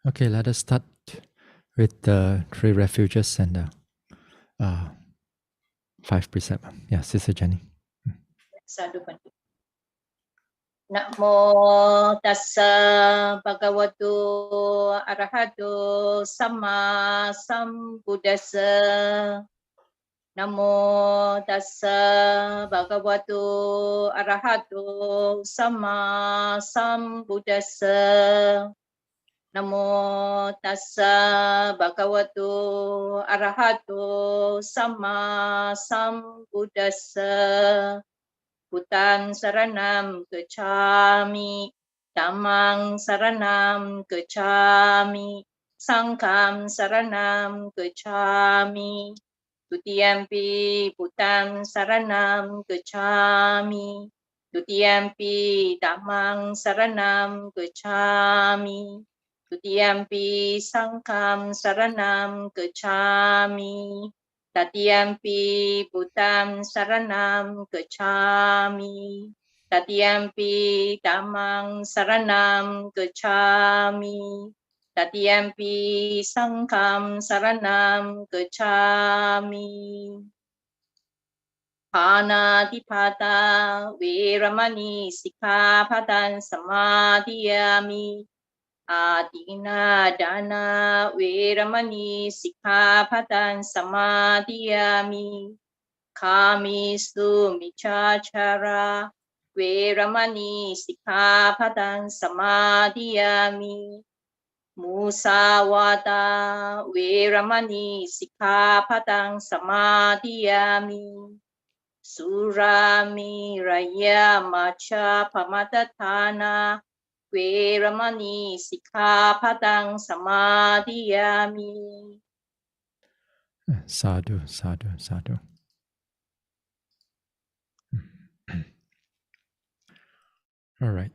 Okay, let us start with the three refuges and the five precepts. Yeah, Sister Jenny. Sadhu Bhante. Namo tassa bhagavato arahato sama sambuddhassa. Namo tassa bhagavato arahato sama sambuddhassa. Namo tassa bhagavato arahato sama sambuddhassa. Buddhang saranam gacchami, Dhammang saranam gacchami, Sangham saranam gacchami. Tutiyampi Buddhang saranam gacchami, Tutiyampi Dhammang saranam gacchami, Tutiyampi Sangham saranam gacchami. Tatiyampi Buddham Saranam Gacchami. Tatiyampi Dhammang Saranam Gacchami. Tatiyampi Sangham Saranam Gacchami. Panatipata Veramani Sikkhapadang Samadhiyami. Adina dana veramani sikkhapadang samadhiyami. Kamistu michachara veramani sikkhapadang samadhiyami. Musawada veramani sikkhapadang samadhiyami. Surami raya macha pamatatana Veramani Sikkhapadang Samadhiyami. Sadhu, sadhu, sadhu. All right.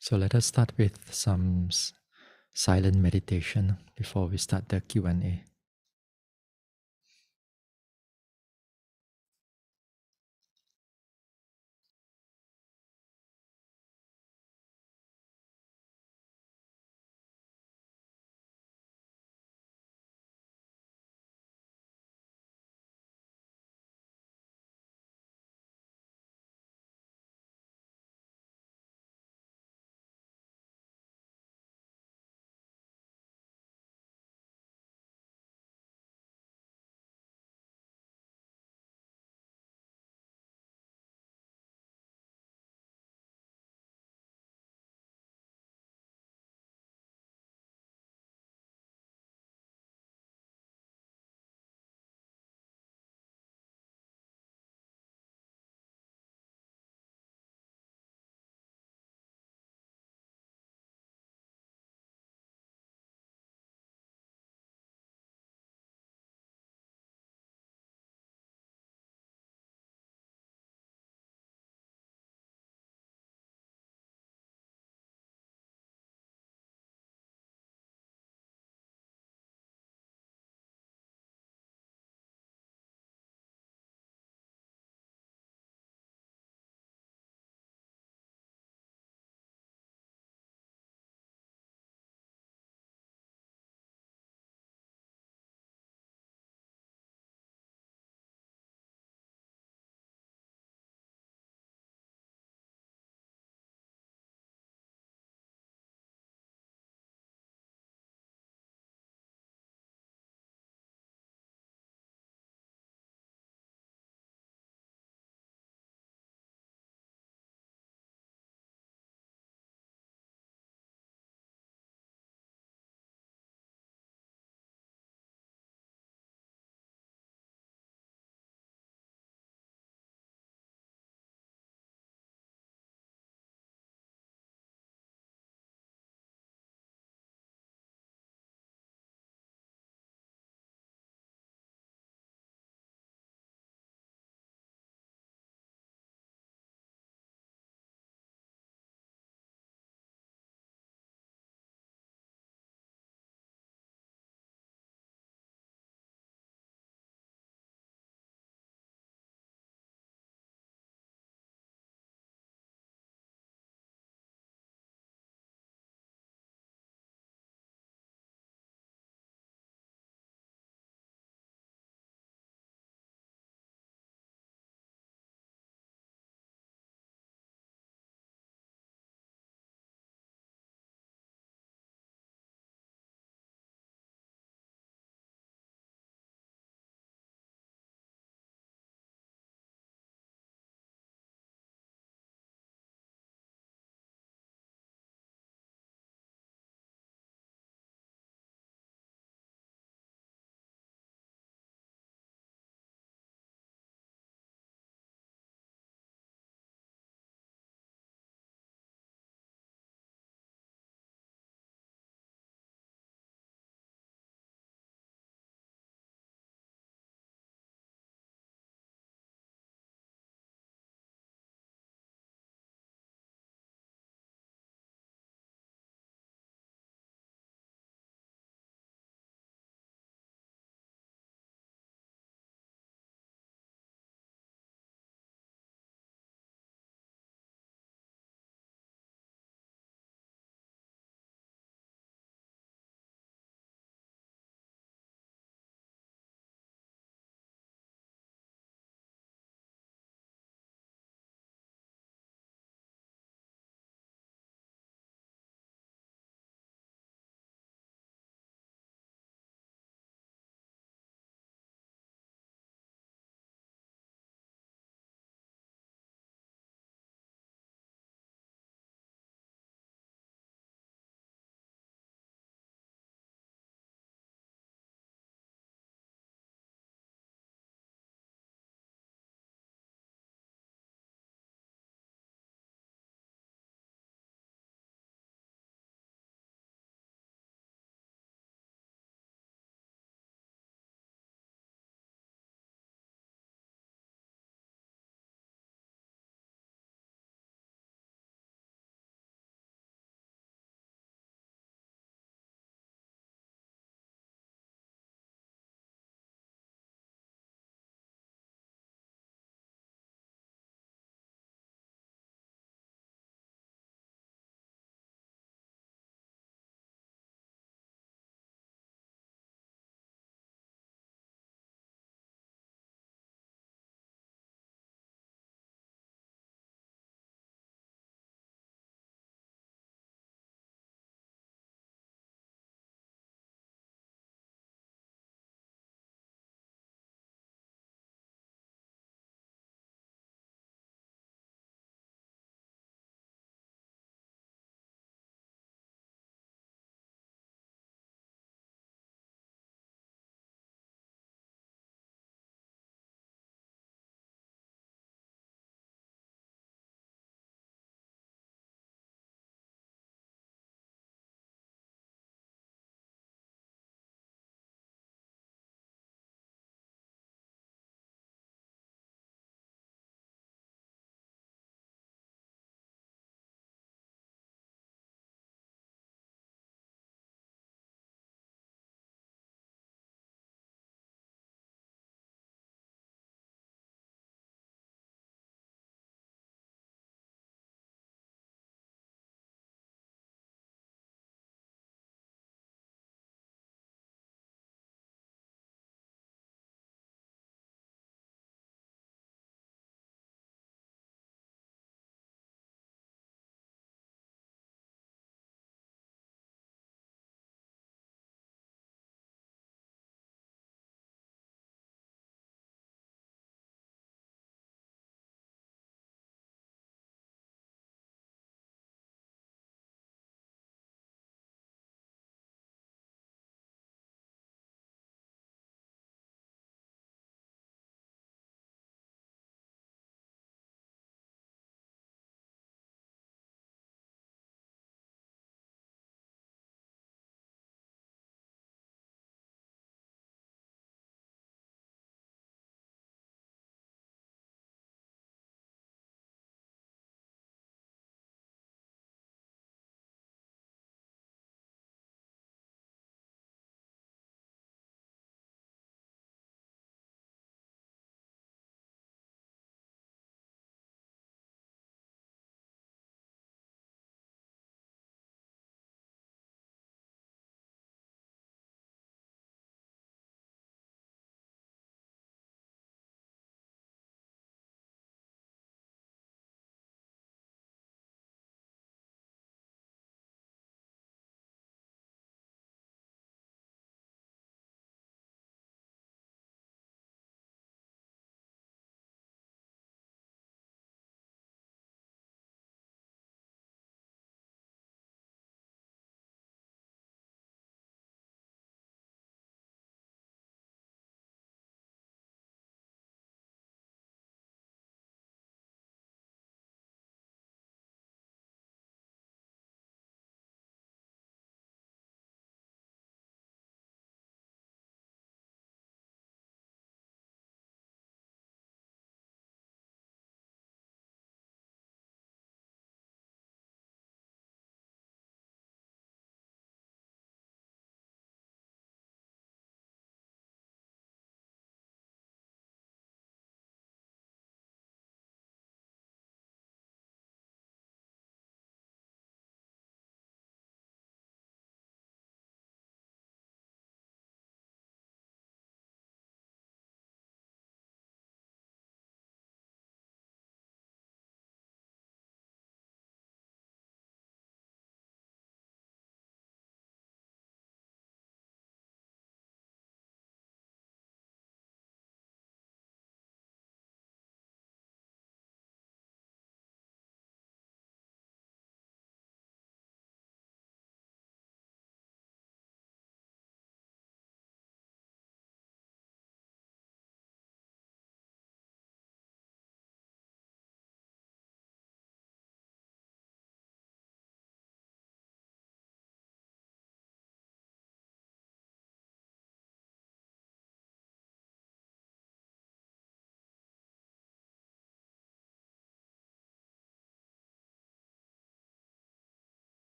So let us start with some silent meditation before we start the Q&A.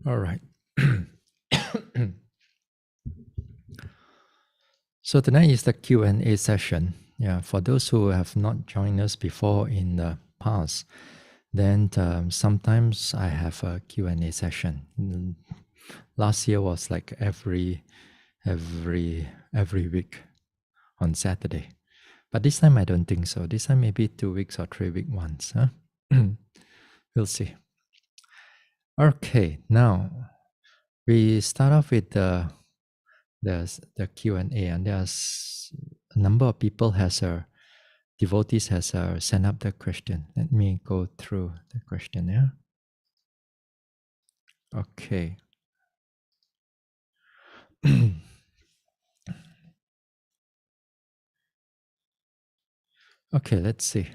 All right. So tonight is the Q&A session. Yeah, for those who have not joined us before in the past, then sometimes I have a Q&A session. Last year was like every week on Saturday. But this time I don't think so. This time maybe 2 weeks or 3 week once. Huh? We'll see. Okay, now we start off with the Q&A, and there's a number of people devotees has sent up the question. Let me go through the question. Yeah. Okay. Okay, let's see.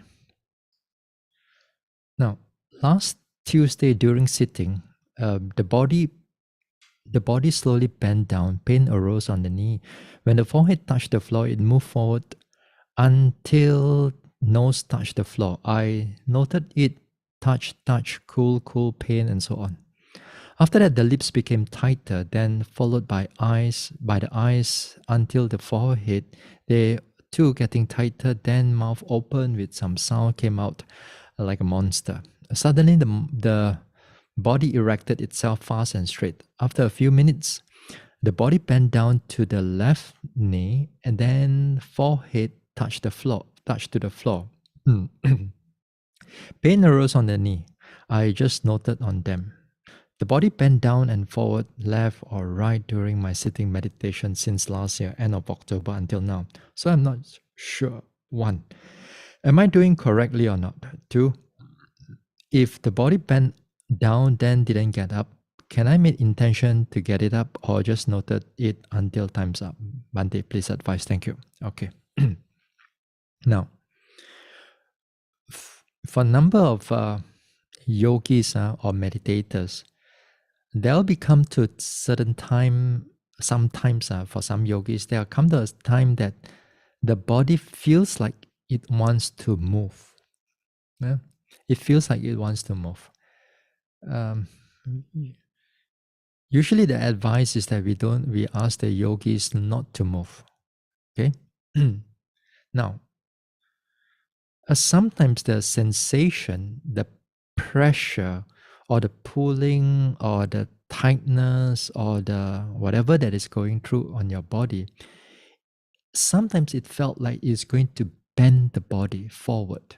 Now, last Tuesday during sitting, the body slowly bent down. Pain arose on the knee. When the forehead touched the floor, it moved forward until nose touched the floor. I noted it touch, cool, pain, and so on. After that, the lips became tighter, then followed by the eyes until the forehead. They too getting tighter, then mouth open with some sound came out like a monster. Suddenly, the body erected itself fast and straight. After a few minutes, the body bent down to the left knee, and then forehead touched to the floor. Pain arose on the knee. I just noted on them. The body bent down and forward, left or right during my sitting meditation since last year, end of October until now. So I'm not sure. 1. Am I doing correctly or not? 2. If the body bent down then didn't get up, can I make intention to get it up or just noted it until time's up? Bhante, please advise. Thank you. Okay. Now, for a number of yogis or meditators, there'll become to certain time, sometimes for some yogis, there'll come to a time that the body feels like it wants to move. Yeah? It feels like it wants to move. Usually the advice is that we ask the yogis not to move. Okay? Now, sometimes the sensation, the pressure, or the pulling, or the tightness, or the whatever that is going through on your body, sometimes it felt like it's going to bend the body forward.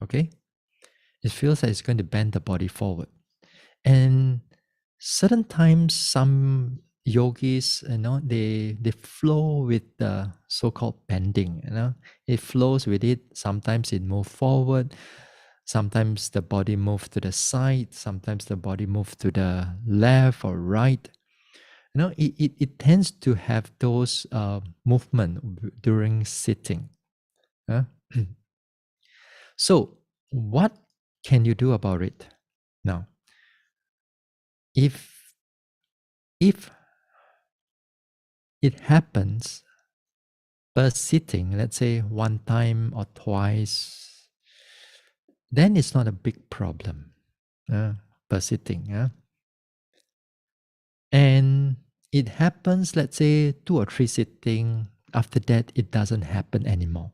Okay? It feels like it's going to bend the body forward. And certain times, some yogis, they flow with the so-called bending. It flows with it. Sometimes it moves forward. Sometimes the body moves to the side. Sometimes the body moves to the left or right. It tends to have those movement during sitting. So, what can you do about it now? If it happens per sitting, let's say one time or twice, then it's not a big problem per sitting. And it happens, let's say 2 or 3 sitting. After that, it doesn't happen anymore.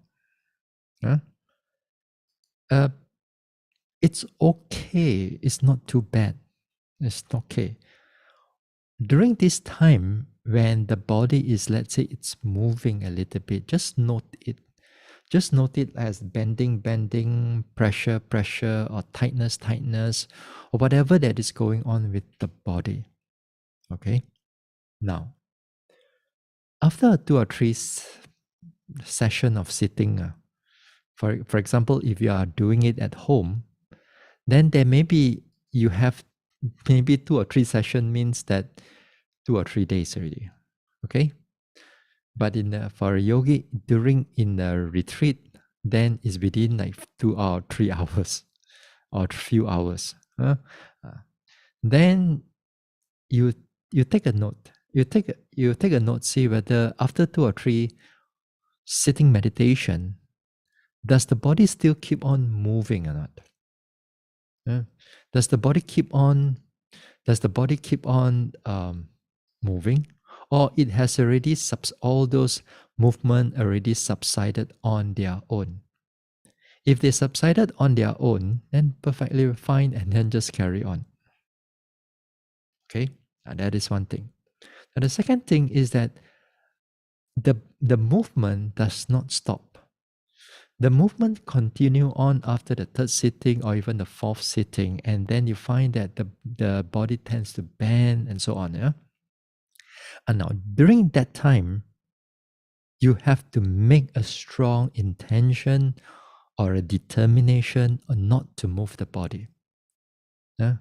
It's okay. It's not too bad. It's okay. During this time, when the body is, let's say, it's moving a little bit, just note it. Just note it as bending, pressure, or tightness, or whatever that is going on with the body. Okay? Now, after 2 or 3 session of sitting, for example, if you are doing it at home, then there may be, you have maybe 2 or 3 session means that 2 or 3 days already. Okay? But for a yogi in a retreat, then it's within like 2 or 3 hours or few hours. Uh, then you you take a note. You take a note. See whether after 2 or 3 sitting meditation, does the body still keep on moving or not? Uh, does the body keep on? Does the body keep on moving, or it has already all those movement already subsided on their own? If they subsided on their own, then perfectly fine, and then just carry on. Okay, that is one thing. And the second thing is that the movement does not stop. The movement continue on after the third sitting or even the fourth sitting, and then you find that the body tends to bend and so on. Yeah. And now during that time, you have to make a strong intention or a determination not to move the body. Yeah.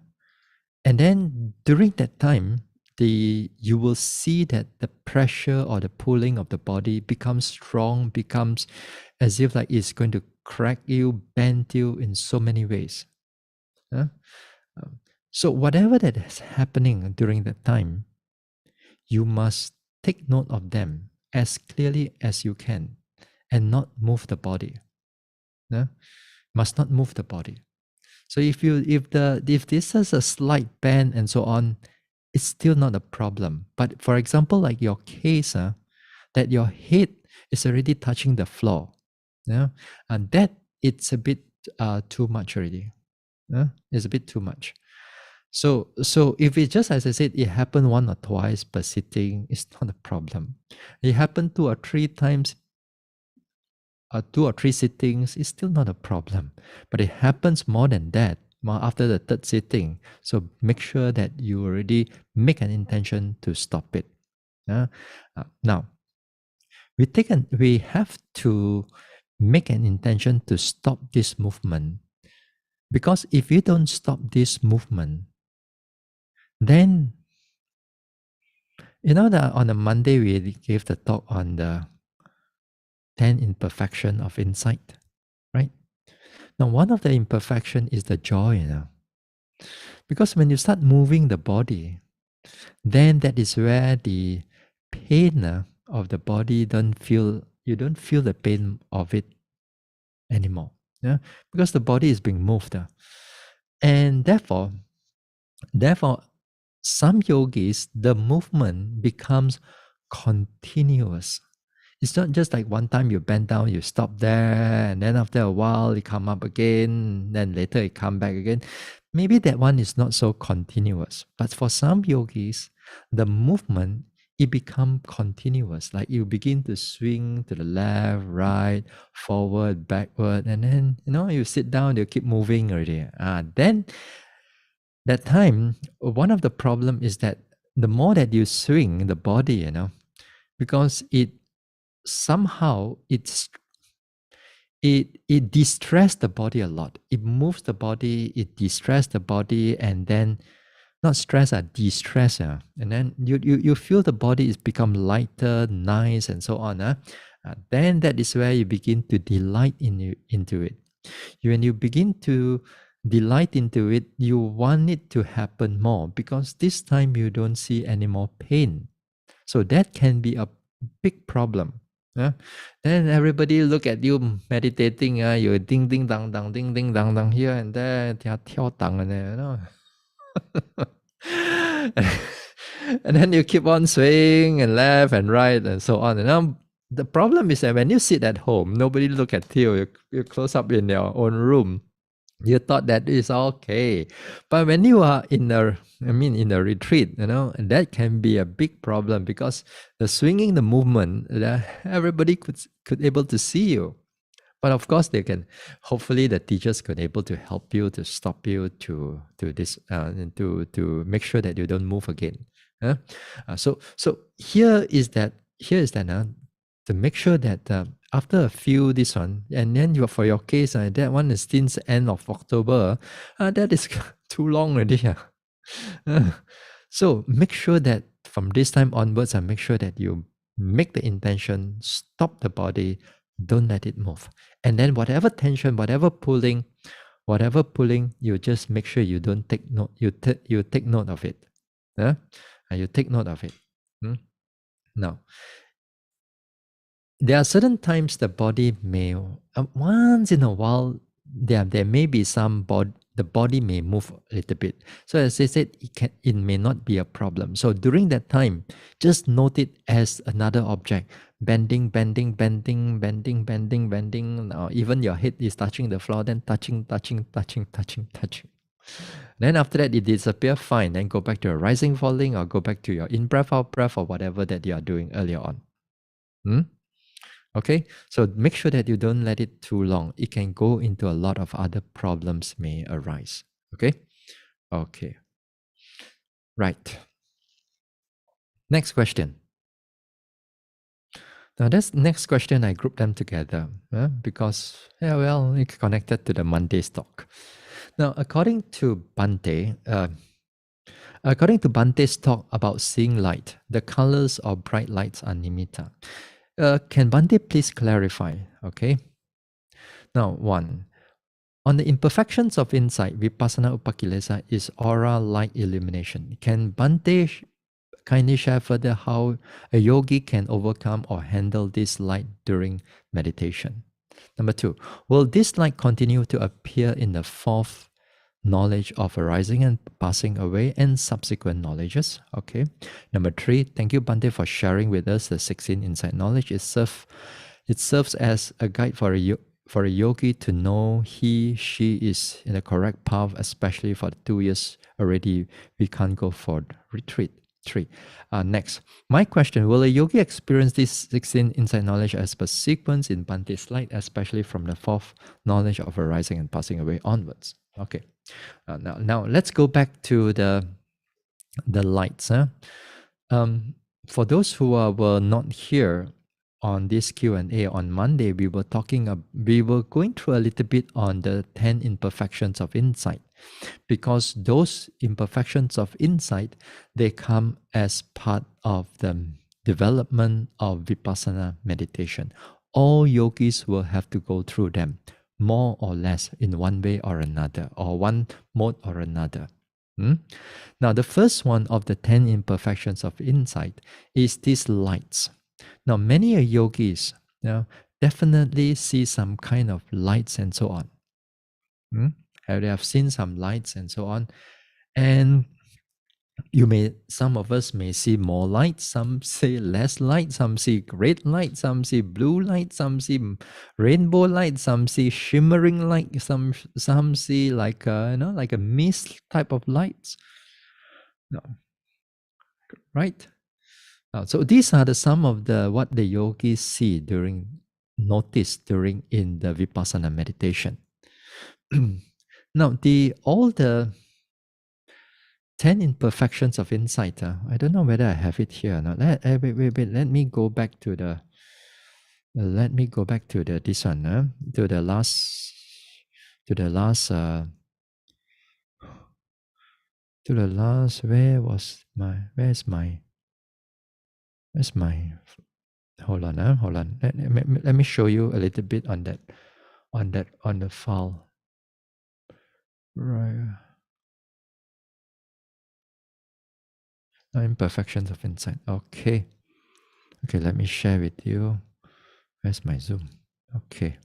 And then during that time, you will see that the pressure or the pulling of the body becomes strong, becomes as if like it's going to crack you, bend you in so many ways. Yeah? So whatever that is happening during that time, you must take note of them as clearly as you can and not move the body. Yeah? Must not move the body. So if this is a slight bend and so on, it's still not a problem. But for example, like your case, that your head is already touching the floor, yeah, and that it's a bit too much already. It's a bit too much. So if it just as I said, it happened 1 or 2 per sitting, it's not a problem. It happened 2 or 3 times, 2 or 3 sittings, it's still not a problem. But it happens more than that, more after the third sitting. So make sure that you already make an intention to stop it. Now, we have to make an intention to stop this movement, because if you don't stop this movement, then that on a Monday we gave the talk on the 10 imperfection of insight, right? Now, one of the imperfection is the joy, because when you start moving the body, then that is where the pain of the body you don't feel the pain of it anymore, yeah, because the body is being moved, and therefore some yogis, the movement becomes continuous. It's not just like one time you bend down, you stop there, and then after a while it come up again, then later it come back again. Maybe that one is not so continuous. But for some yogis, the movement, it become continuous. Like you begin to swing to the left, right, forward, backward, and then you sit down, you keep moving already. Then that time, one of the problem is that the more that you swing the body, because it somehow it distress the body a lot. It moves the body, it distress the body, and then not stress, distress, and then you feel the body is become lighter, nice, and so on. Then that is where you begin to delight into it. When you begin to delight into it, you want it to happen more, because this time you don't see any more pain. So that can be a big problem. Then everybody look at you meditating, you ding ding dang dang, ding ding dang dang here and there, 跳档 and and then you keep on swaying and left and right and so on. And now the problem is that when you sit at home, nobody look at you. You close up in your own room. You thought that is okay, but when you are in a retreat, that can be a big problem, because the swinging, the movement, everybody could able to see you. But of course, they can. Hopefully, the teachers could able to help you, to stop you, to this, to make sure that you don't move again. So here is that to make sure that after a few this one, and then for your case, that one is since end of October, that is too long already. So make sure that from this time onwards, make sure that you make the intention, stop the body, don't let it move. And then whatever tension, whatever pulling, you just make sure you don't take note, you take note of it. Yeah? And you take note of it. Hmm? Now, there are certain times the body may, once in a while, there may be the body may move a little bit. So as I said, it may not be a problem. So during that time, just note it as another object, bending, bending, bending, bending, bending, bending. Even your head is touching the floor, then touching, touching, touching, touching, touching. Then after that, it disappear, fine. Then go back to your rising, falling, or go back to your in-breath, out-breath, or whatever that you are doing earlier on. Hmm? Okay, so make sure that you don't let it too long. It can go into a lot of other problems may arise. Okay, okay, right. Next question. Now that's next question. I grouped them together because it's connected to the Monday's talk. Now, according to Bhante's talk about seeing light, the colors of bright lights are nimitta. Can Bhante please clarify? Okay. Now, one, on the imperfections of insight, Vipassana Upakilesa is aura light illumination. Can Bhante kindly share further how a yogi can overcome or handle this light during meditation? Number two, will this light continue to appear in the fourth knowledge of arising and passing away and subsequent knowledges? Okay. Number three, thank you, Bhante, for sharing with us the 16 insight knowledge. It serves as a guide for a yogi to know she is in the correct path, especially for the 2 years already we can't go for retreat. Three. Next, my question, will a yogi experience this 16 insight knowledge as per sequence in Bhante's light, especially from the fourth knowledge of arising and passing away onwards? Okay. Now let's go back to the lights. For those who were not here on this Q&A on Monday, we were going through a little bit on the 10 imperfections of insight, because those imperfections of insight, they come as part of the development of Vipassana meditation. All yogis will have to go through them, more or less, in one way or another, or one mode or another. Now, the first one of the 10 imperfections of insight is these lights. Now, many yogis definitely see some kind of lights and so on. They have seen some lights and so on. And some of us may see more light, some see less light, some see red light, some see blue light, some see rainbow light, some see shimmering light, some see like a mist type of lights. No. Right? So these are some of what the yogis see notice during in the Vipassana meditation. Now, all the 10 imperfections of insight. I don't know whether I have it here. Now, wait. Let me go back to the. This one. To the last. To the last. To the last. Where's my? Hold on. Let me show you a little bit on the file. Right. Imperfections of insight. Okay, let me share with you. Where's my Zoom? Okay.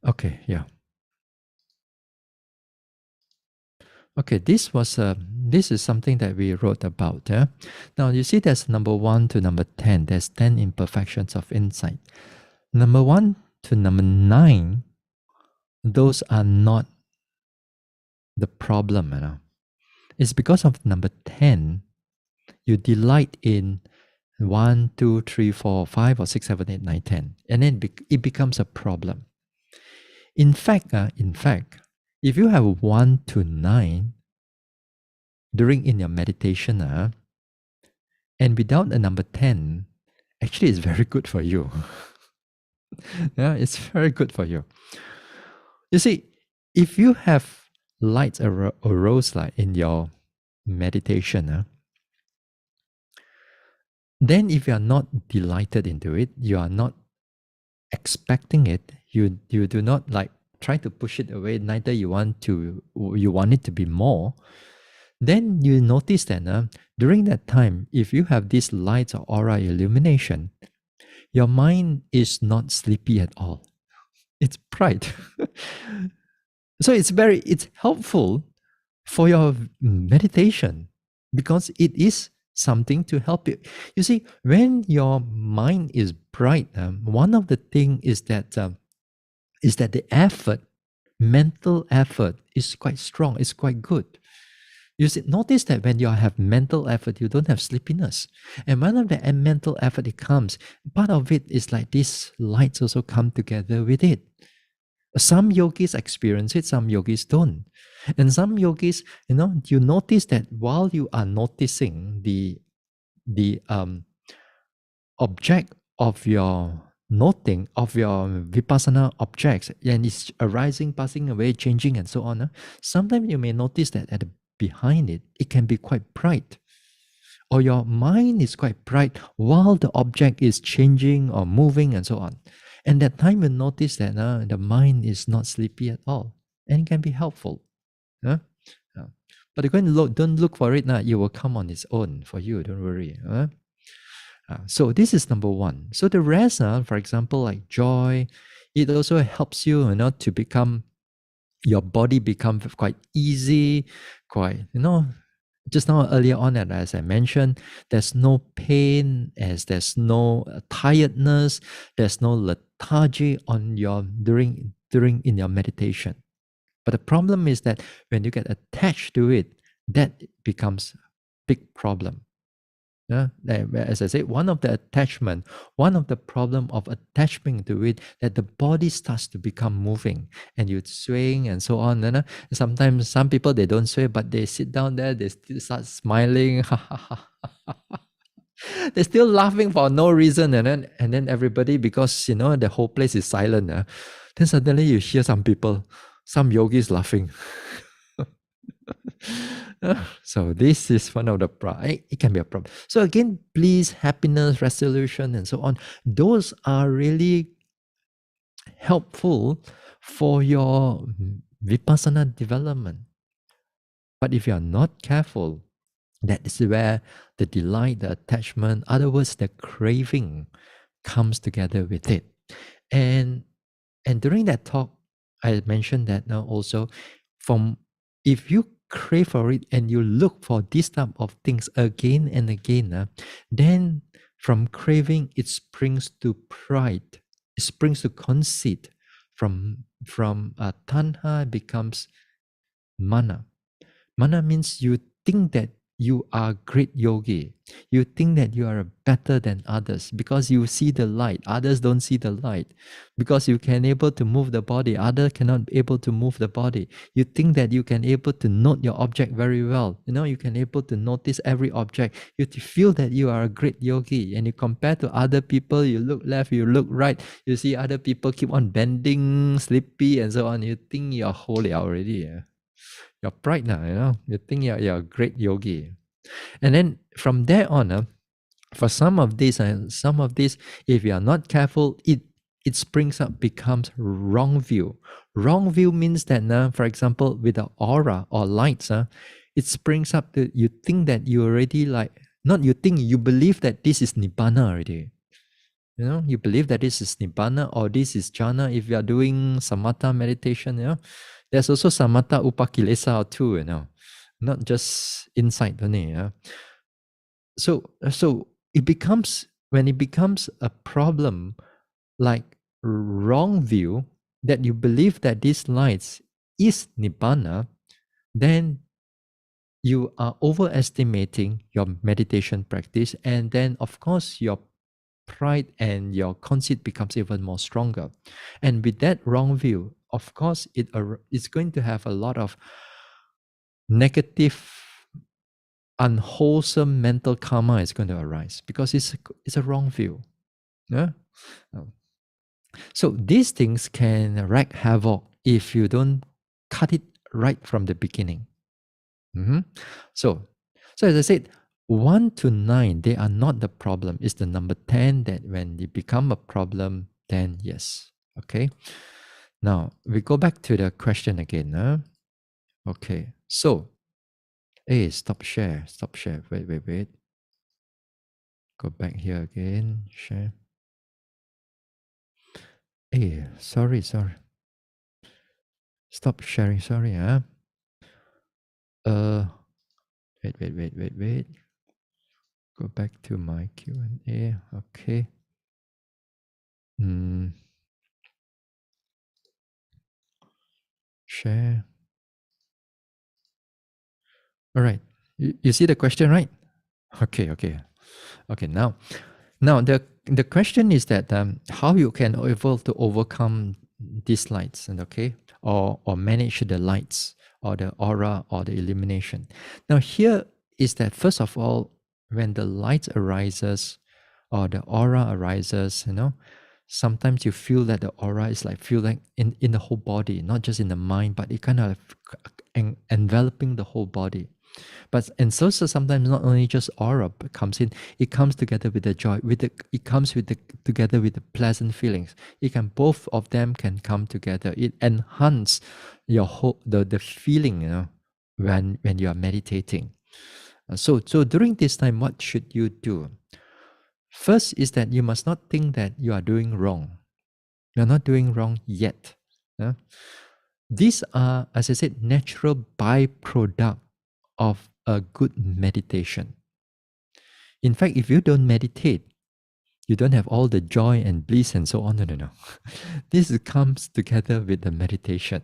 Okay, yeah. Okay, this is something that we wrote about. Now you see there's number 1 to number 10. There's 10 imperfections of insight. Number 1 to number 9, those are not the problem. It's because of number 10, you delight in 1, 2, 3, 4, 5, or 6, 7, 8, 9, 10. And then it becomes a problem. In fact, if you have 1 to 9 in your meditation, and without the number 10, actually it's very good for you. Yeah, it's very good for you. You see, if you have lights arose like in your meditation, then if you are not delighted into it, you are not expecting it, you do not like try to push it away, neither you want it to be more, then you notice that during that time, if you have this light or aura illumination, your mind is not sleepy at all. It's bright. So it's helpful for your meditation because it is something to help you. You see, when your mind is bright, one of the things is that the effort, mental effort, is quite strong. It's quite good. You see, notice that when you have mental effort, you don't have sleepiness. And one of the mental effort it comes, part of it is like these lights also come together with it. Some yogis experience it, some yogis don't. And some yogis, you notice that while you are noticing the object of your noting of your vipassana objects, and it's arising, passing away, changing, and so on, sometimes you may notice that at the behind it, it can be quite bright. Or your mind is quite bright while the object is changing or moving and so on. And that time you notice that the mind is not sleepy at all. And it can be helpful. Huh? But you don't look for it now. It will come on its own for you. Don't worry. So this is number one. So the rest, for example, like joy, it also helps you, to become, your body become quite easy, quite, just now earlier on, and as I mentioned, there's no pain, as there's no tiredness, there's no lethargy on your during in your meditation. But the problem is that when you get attached to it, that becomes a big problem. Yeah, as I said, one of the problem of attachment to it, that the body starts to become moving and you swaying and so on. And sometimes some people, they don't sway, but they sit down there, they still start smiling. They're still laughing for no reason, and then everybody, because the whole place is silent. Then suddenly you hear some yogis laughing. So this is one of the it can be a problem. So again, bliss, happiness, resolution, and so on, those are really helpful for your vipassana development. But if you are not careful, that is where the delight, the attachment, other words, the craving comes together with it. And during that talk, I mentioned that now also, if you crave for it and you look for this type of things again and again, then from craving it springs to pride, it springs to conceit. From tanha becomes mana. Mana means you think that you are great yogi. You think that you are better than others because you see the light. Others don't see the light. Because you can able to move the body, others cannot able to move the body. You think that you can able to note your object very well. You can able to notice every object. You feel that you are a great yogi, and you compare to other people. You look left, you look right. You see other people keep on bending, sleepy, and so on. You think you're holy already. You're bright now, you think you're a great yogi. And then from there on, for some of this, if you are not careful, it springs up, becomes wrong view. Wrong view means that, for example, with the aura or lights, it springs up that you think that you already you believe that this is Nibbana already. You believe that this is Nibbana or this is Jhana. If you are doing Samatha meditation, there's also Samatha upakilesa too, not just insight only. So when it becomes a problem, like wrong view, that you believe that these lights is Nibbana, then you are overestimating your meditation practice, and then of course your pride and your conceit becomes even more stronger. And with that wrong view, of course, it's going to have a lot of negative, unwholesome mental karma is going to arise because it's a wrong view. Yeah? So these things can wreak havoc if you don't cut it right from the beginning. Mhm. So, as I said, 1 to 9, they are not the problem. It's the number 10 that when they become a problem, then yes. Okay. Now, we go back to the question again. Okay. So, hey, stop share. Stop share. Wait. Go back here again. Share. Hey, sorry. Stop sharing. Sorry. Uh, wait. Go back to my Q&A. Okay. Share. All right. You see the question, right? Okay. Now the question is that how you can able to overcome these lights, and okay, or manage the lights or the aura or the illumination. Now here is that first of all, when the light arises or the aura arises, sometimes you feel that the aura is like feel like in the whole body, not just in the mind, but it kind of enveloping the whole body. But and so sometimes not only just aura comes in, it comes together with the joy, it comes with together with the pleasant feelings. It can both of them can come together. It enhance your whole the feeling, when you are meditating. So during this time, what should you do? First is that you must not think that you are doing wrong. You are not doing wrong yet. These are, as I said, natural byproduct of a good meditation. In fact, if you don't meditate, you don't have all the joy and bliss and so on. No. This comes together with the meditation.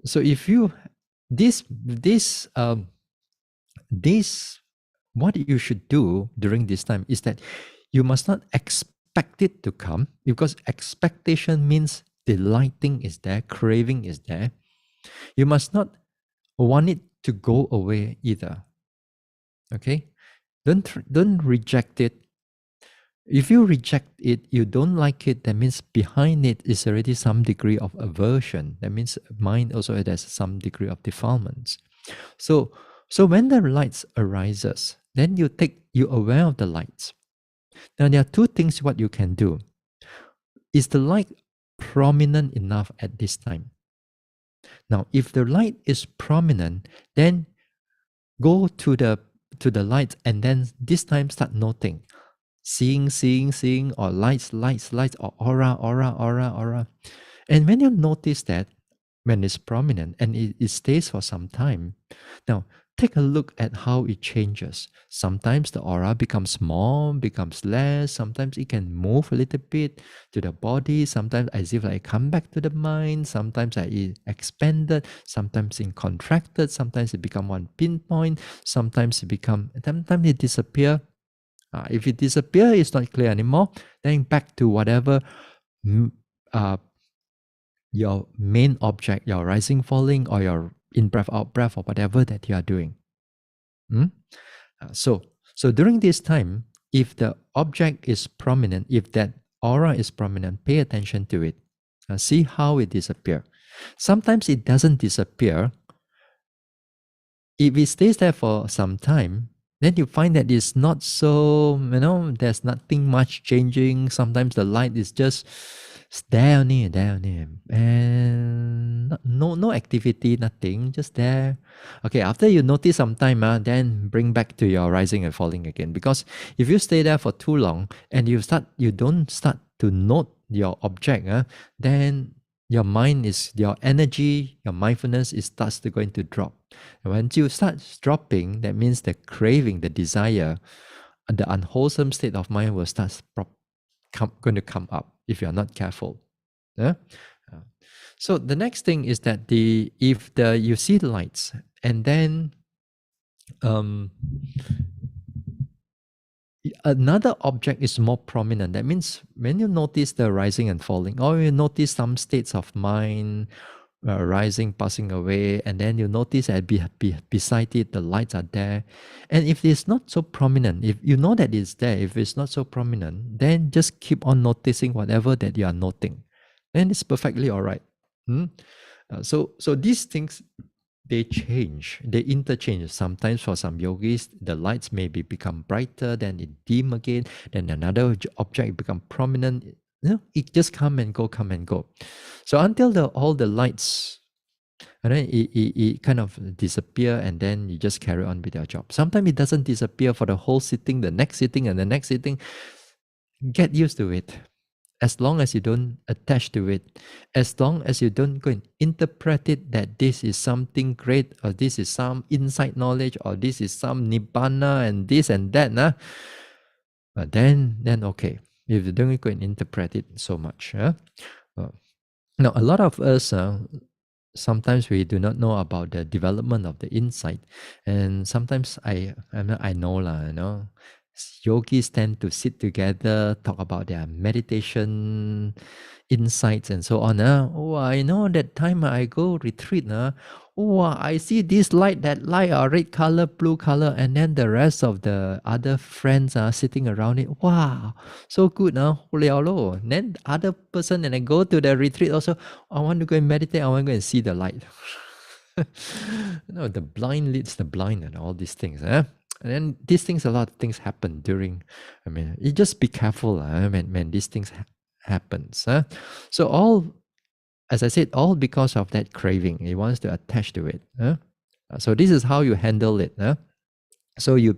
So if you this what you should do during this time is that you must not expect it to come, because expectation means delighting is there, craving is there. You must not want it to go away either. Okay, don't reject it. If you reject it, you don't like it, that means behind it is already some degree of aversion. That means mind also has some degree of defilements. So when the lights arises, then you aware of the lights. Now there are two things what you can do. Is the light prominent enough at this time? Now, if the light is prominent, then go to the light, and then this time start noting, seeing, or lights, or aura. And when you notice that, when it's prominent and it stays for some time, now take a look at how it changes. Sometimes the aura becomes small, becomes less. Sometimes it can move a little bit to the body. Sometimes as if like come back to the mind. Sometimes it expanded. Sometimes it contracted. Sometimes it become one pinpoint. Sometimes it disappear. If it disappear, it's not clear anymore. Then back to whatever your main object, your rising, falling, or your in-breath, out-breath, or whatever that you are doing. So during this time, if the object is prominent, if that aura is prominent, pay attention to it. See how it disappears. Sometimes it doesn't disappear. If it stays there for some time, then you find that it's not so, there's nothing much changing. Sometimes the light is just there only, and no activity, nothing, just there. Okay, after you notice some time, then bring back to your rising and falling again. Because if you stay there for too long and you don't start to note your object, then your mind is, your energy, your mindfulness starts to going to drop. And when you start dropping, that means the craving, the desire, the unwholesome state of mind will start going to come up if you are not careful. So the next thing is that if you see the lights, and then another object is more prominent. That means when you notice the rising and falling, or you notice some states of mind rising, passing away, and then you notice that beside it, the lights are there. And if it's not so prominent, if you know that it's there, if it's not so prominent, then just keep on noticing whatever that you are noting. Then it's perfectly all right. So these things, they change, they interchange. Sometimes for some yogis, the lights maybe become brighter, then it dim again, then another object become prominent. It just come and go, come and go. So until all the lights, and then it kind of disappear, and then you just carry on with your job. Sometimes it doesn't disappear for the whole sitting, the next sitting, and the next sitting. Get used to it. As long as you don't attach to it, as long as you don't go and interpret it that this is something great, or this is some inside knowledge, or this is some Nibbana and this and that, but then okay. If you don't go and interpret it so much. Now, a lot of us, sometimes we do not know about the development of the insight, and sometimes I know lah, yogis tend to sit together, talk about their meditation insights and so on. Oh, I know that time I go retreat. Oh, I see this light, that light, red color, blue color, and then the rest of the other friends are sitting around it. Wow, so good. Then other person, and I go to the retreat also. I want to go and meditate. I want to go and see the light. The blind leads the blind and all these things. And then these things, a lot of things happen during. You just be careful when these things happens. So all, as I said, all because of that craving. He wants to attach to it. So this is how you handle it. So you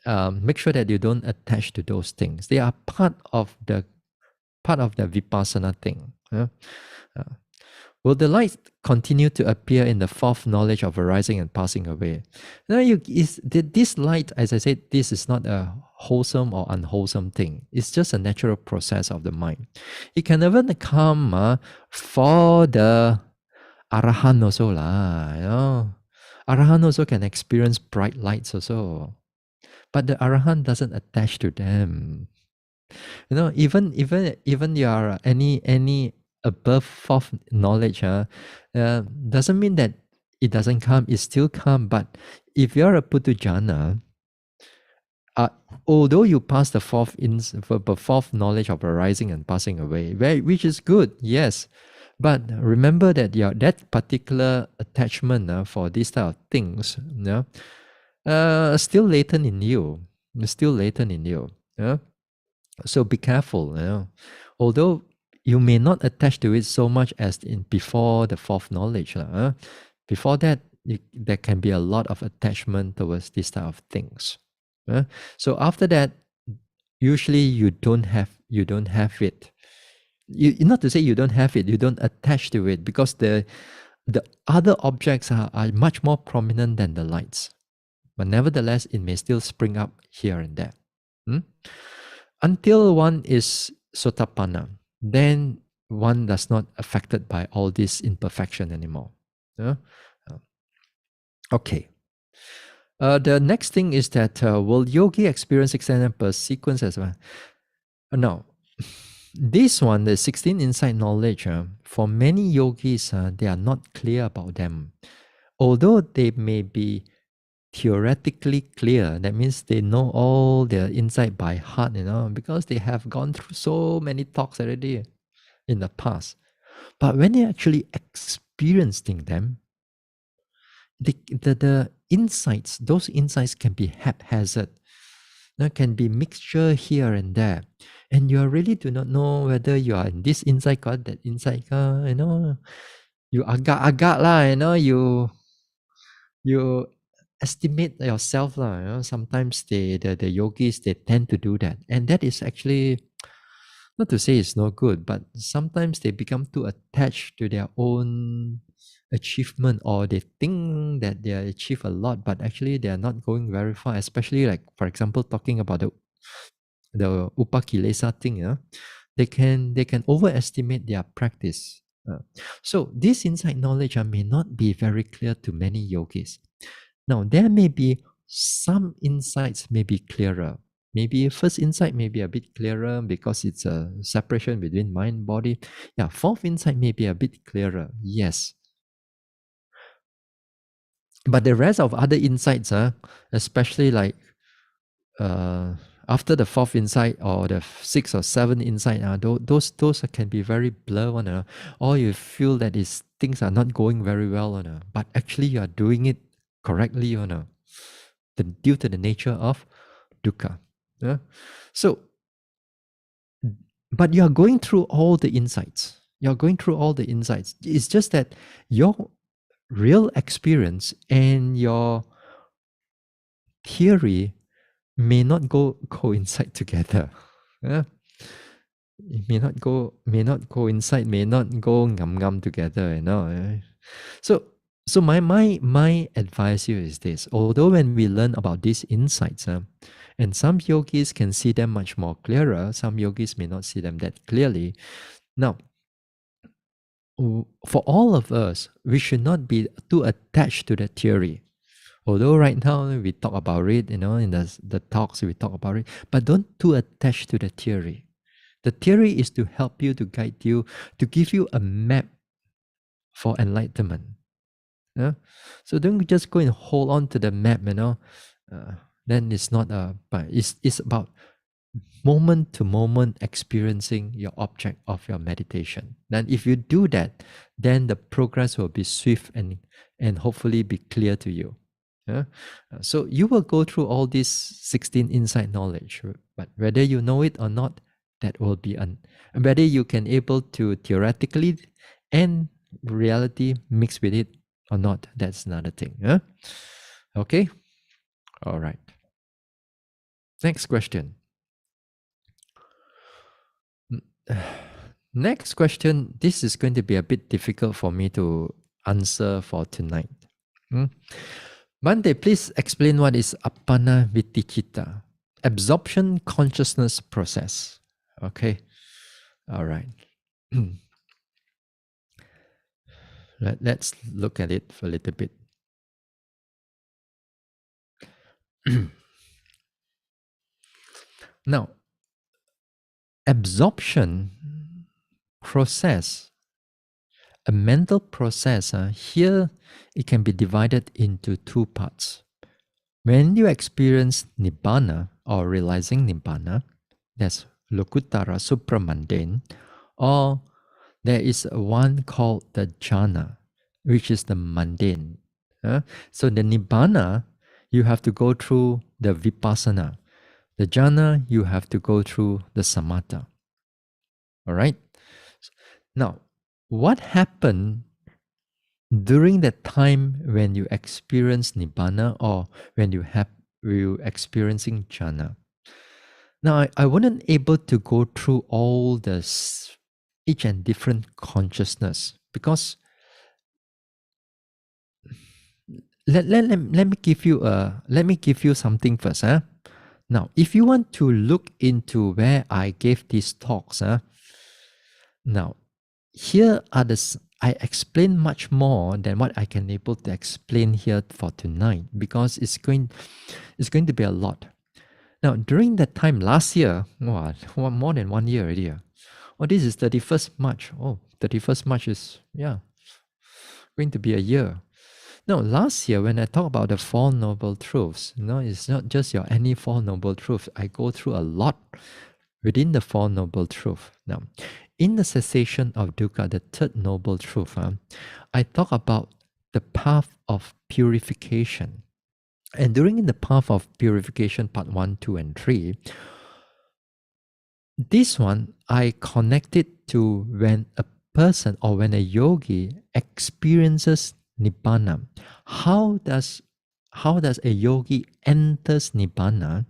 make sure that you don't attach to those things. They are part of the Vipassana thing. Will the light continue to appear in the fourth knowledge of arising and passing away? Now, this light, as I said, this is not a wholesome or unwholesome thing. It's just a natural process of the mind. It can even come for the Arahant also lah. Arahant also can experience bright lights also, but the Arahant doesn't attach to them. Even you are any above fourth knowledge, doesn't mean that it doesn't come. It still come. But if you are a Putu Jhana, although you pass the fourth knowledge of arising and passing away, which is good, yes. But remember that that particular attachment for these type of things, still latent in you. Still latent in you. So be careful. Although you may not attach to it so much as in before the fourth knowledge. Before that, there can be a lot of attachment towards these type of things. So after that, usually you don't have it. Not to say you don't have it, you don't attach to it, because the other objects are much more prominent than the lights. But nevertheless, it may still spring up here and there. Until one is Sotapanna, then one does not affected by all this imperfection anymore. Okay. The next thing is that will yogi experience extended per sequence as well? No. This one, the 16 insight knowledge, for many yogis, they are not clear about them. Although they may be theoretically clear, that means they know all their insight by heart, because they have gone through so many talks already in the past. But when they actually experiencing them, the insights, those insights can be haphazard. There can be mixture here and there, and you really do not know whether you are in this insight or that insight. You agak lah. You estimate yourself lah. Sometimes the yogis, they tend to do that, and that is actually not to say it's no good, but sometimes they become too attached to their own achievement, or they think that they achieve a lot, but actually they are not going very far. Especially, like, for example, talking about the upakilesa thing, they can overestimate their practice. So this insight knowledge may not be very clear to many yogis. Now, there may be some insights may be clearer. Maybe first insight may be a bit clearer because it's a separation between mind and body. Yeah, fourth insight may be a bit clearer. Yes. But the rest of other insights, especially like, After the fourth insight or the sixth or seventh insight, those can be very blur one, or you feel that things are not going very well, but actually you are doing it correctly, due to the nature of dukkha. Yeah? So, but you are going through all the insights. You're going through all the insights. It's just that your real experience and your theory may not coincide together. Yeah? It may not coincide, may not go ngam together. So my advice here is this. Although when we learn about these insights, and some yogis can see them much more clearer, some yogis may not see them that clearly. Now, for all of us, we should not be too attached to the theory. Although right now we talk about it, in the talks we talk about it, but don't too attach to the theory. The theory is to help you, to guide you, to give you a map for enlightenment. Yeah? So don't just go and hold on to the map, then it's not but it's about moment to moment experiencing your object of your meditation. Then if you do that, then the progress will be swift and hopefully be clear to you. Yeah? So you will go through all these 16 insight knowledge, but whether you know it or not, that will be whether you can able to theoretically and reality mix with it or not, that's another thing. Yeah? Okay? All right. Next question. Next question. This is going to be a bit difficult for me to answer for tonight. Bhante, please explain what is appana viticita, absorption consciousness process. Okay. All right. Let's look at it for a little bit. Now, absorption process, a mental process, here it can be divided into two parts. When you experience Nibbana or realizing Nibbana, that's Lokuttara supramundane, or there is one called the Jhana, which is the mundane. So the Nibbana, you have to go through the Vipassana. The Jhana, you have to go through the Samatha. All right? Now, what happened during that time when you experience Nibbana or when you experiencing Jhana? Now, I wasn't able to go through all this, each and different consciousness, because let me give you something first. Now, if you want to look into where I gave these talks, now here are I explain much more than what I can able to explain here for tonight, because it's going to be a lot. Now, during that time last year, more than 1 year already. This is 31st March. 31st March is, going to be a year. Now, last year when I talk about the Four Noble Truths, it's not just any Four Noble Truths. I go through a lot within the Four Noble Truths. Now, in the cessation of dukkha, the third noble truth, I talk about the path of purification. And during the path of purification, part 1, 2, and 3, this one I connected to when a person or when a yogi experiences Nibbana. How does a yogi enters Nibbana?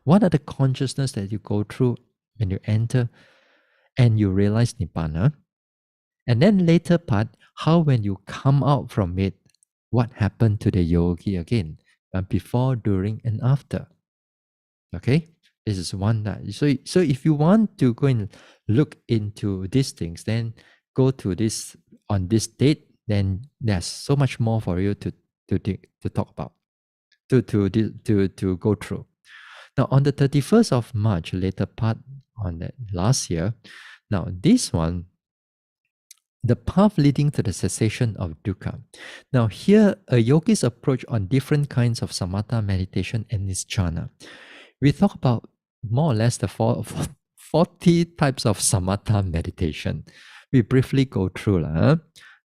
What are the consciousness that you go through when you enter and you realize Nibbana? And then later part, how when you come out from it, what happened to the yogi again? Before, during, and after. Okay? This is one that. So if you want to go and look into these things, then go to this on this date, then there's so much more for you to talk about, to go through. Now on the 31st of March, later part on that last year, now this one, the path leading to the cessation of dukkha. Now here, a yogi's approach on different kinds of samatha meditation and its jhana. We talk about more or less the 40 types of samatha meditation. We briefly go through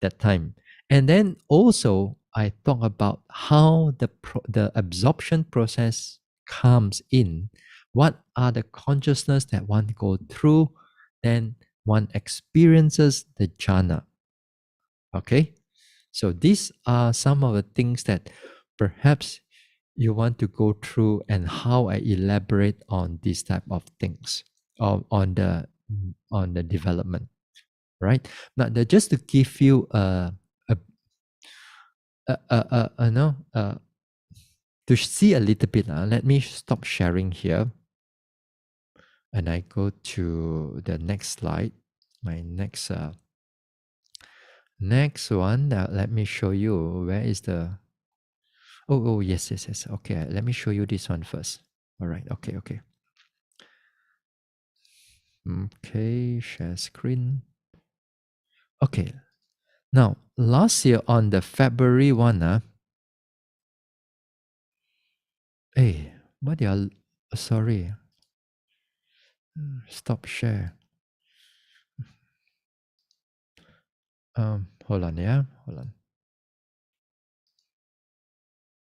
that time. And then also I talk about how the absorption process comes in. What are the consciousness that one go through? Then one experiences the jhana. Okay? So these are some of the things that perhaps you want to go through and how I elaborate on these type of things or on the development, right? Now, just to give you no, to see a little bit, let me stop sharing here, and I go to the next slide. My next one. Let me show you where is the. Oh, yes. Okay, let me show you this one first. All right. Okay. Okay, share screen. Okay. Now, last year on the February one, hey, what you are, sorry, stop share. Hold on, yeah, hold on.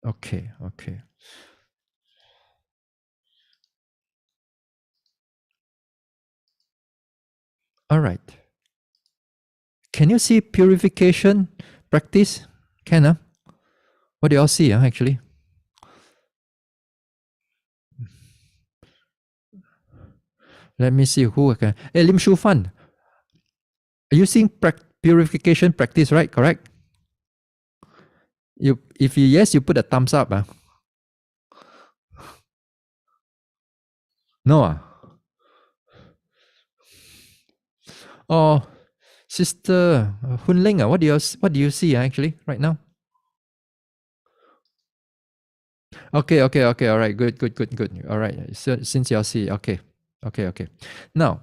Okay. All right. Can you see purification practice? Can What do you all see? Actually, let me see who can. Hey, Lim Shu Fan, are you seeing purification practice? Right? Correct. If you yes, you put a thumbs up. No. Oh, Sister Hun Ling, what do you see actually right now? Okay. All right. Good. All right. So since you all see, okay. Now,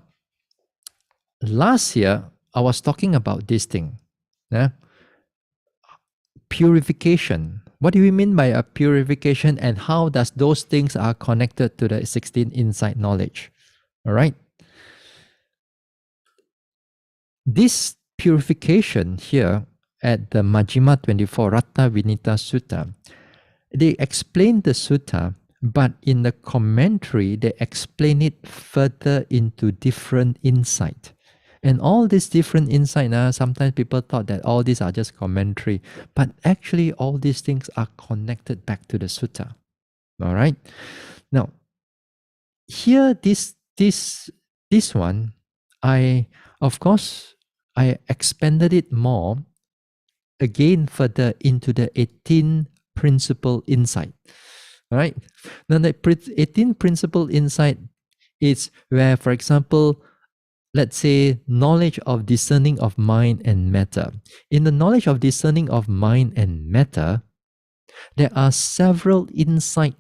last year I was talking about this thing, purification. What do we mean by a purification, and how does those things are connected to the 16 insight knowledge? All right. This purification here at the Majjhima 24 Ratta Vinita Sutta, they explain the sutta, but in the commentary, they explain it further into different insight. And all these different insight, sometimes people thought that all these are just commentary, but actually all these things are connected back to the sutta. All right. Now, here this one, I of course I expanded it more again further into the 18 principle insight. All right. Now the 18 principle insight is where, for example, let's say knowledge of discerning of mind and matter. In the knowledge of discerning of mind and matter, there are several insight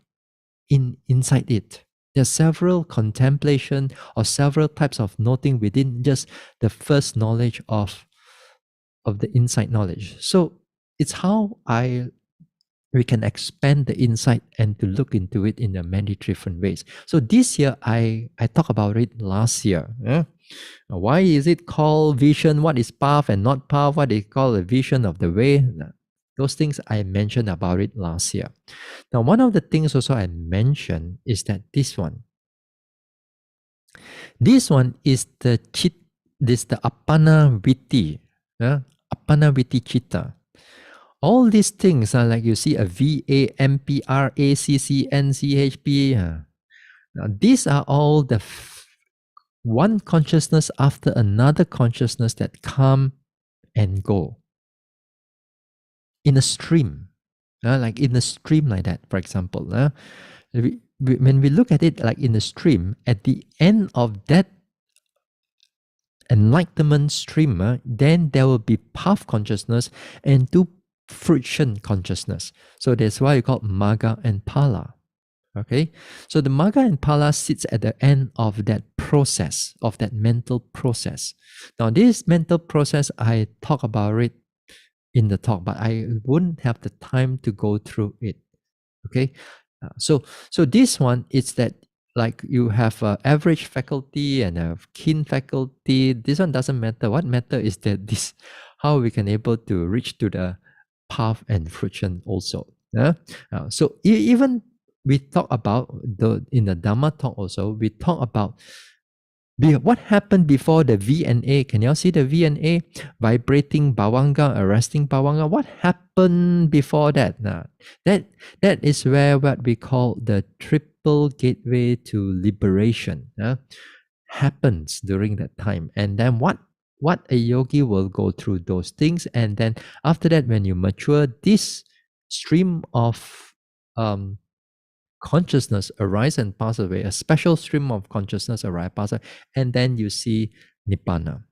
inside it. There are several contemplation or several types of noting within just the first knowledge of the insight knowledge. So it's how we can expand the insight and to look into it in a many different ways. So this year I talked about it last year. Why is it called vision? What is path and not path? What is called a vision of the way? Those things I mentioned about it last year. Now, one of the things also I mentioned is that this one is the appana viti, appana viti chitta. All these things are like you see a V A M P R A C C N C H P. Now, these are all the one consciousness after another consciousness that come and go in a stream, like in a stream like that. For example, when we look at it like in a stream, at the end of that enlightenment stream, then there will be path consciousness and two friction consciousness. So that's why you call Magga and Phala. Okay, so the Magga and Phala sits at the end of that process, of that mental process. Now, this mental process, I talk about it in the talk, but I wouldn't have the time to go through it. Okay, so this one is that like you have a average faculty and a keen faculty. This one doesn't matter. What matter is that this how we can able to reach to the path and fruition also. Yeah? So even we talk about in the Dhamma talk also, we talk about what happened before the V and A. Can y'all see the V and A? Vibrating bhavanga, arresting bhavanga. What happened before that? That that is where what we call the triple gateway to liberation happens during that time. And then what a yogi will go through those things, and then after that, when you mature, this stream of consciousness arise and pass away, a special stream of consciousness arise, pass away, and then you see Nibbana.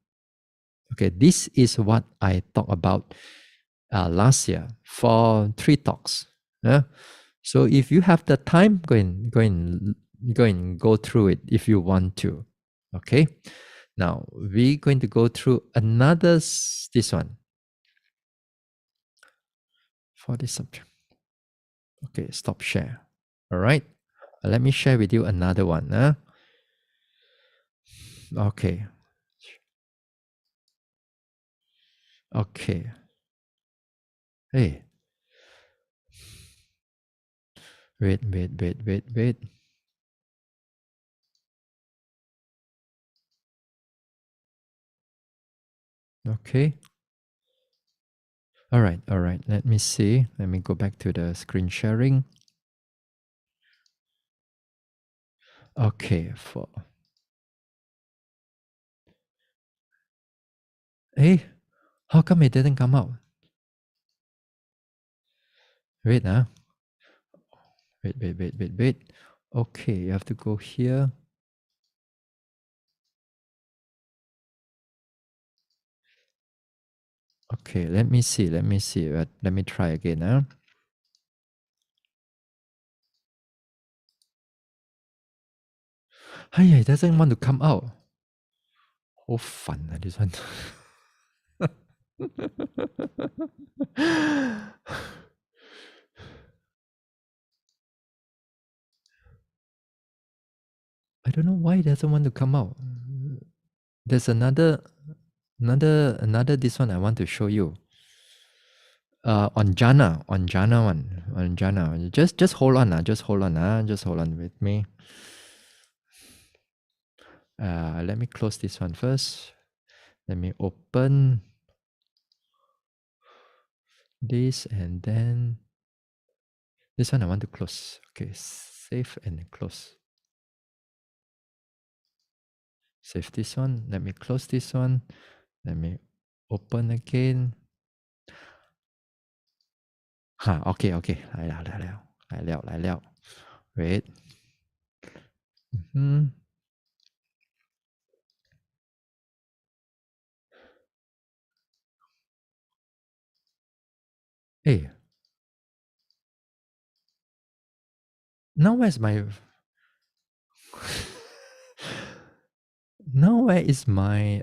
Okay, this is what I talked about last year for 3 talks. So if you have the time, go through it if you want to. Okay, now we're going to go through another this one for this subject. Okay, stop share. All right, let me share with you another one. Okay. Okay. Hey. Wait. Okay. All right. Let me see. Let me go back to the screen sharing. Okay. Hey, how come it didn't come out? Wait, Wait. Okay, you have to go here. Okay, let me see. Let me try again. Hey, it doesn't want to come out. Oh, fun, this one. I don't know why it doesn't want to come out. There's another this one I want to show you. On Jhana one. Just hold on, just hold on with me. Let me close this one first. Let me open this, and then this one I want to close. Okay, save and close. Save this one. Let me close this one. Let me open again. Okay. 来了. Wait. Hey. Now where's my now where is my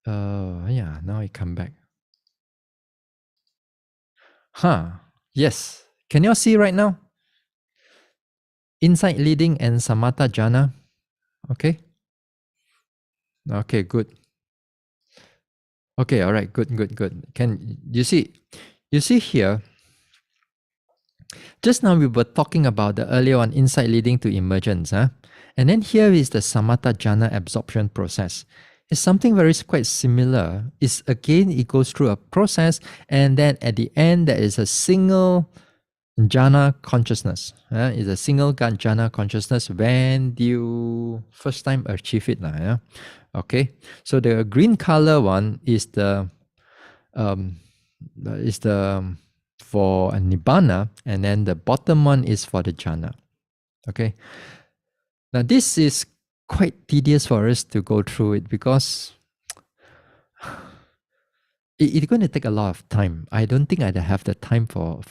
yeah, now I come back. Yes. Can you all see right now? Insight leading and Samatha Jhana. Okay. Okay, good. Okay, all right, good. Can you see here? Just now we were talking about the earlier one, insight leading to emergence, and then here is the Samatha Jhana absorption process. It's something very quite similar. It's again, it goes through a process, and then at the end there is a single Jhana consciousness. It's a single Jhana consciousness when you first time achieve it. Okay, so the green color one is the for a Nibbana, and then the bottom one is for the Jhana. Okay, now this is quite tedious for us to go through it because it's going to take a lot of time. I don't think I'd have the time for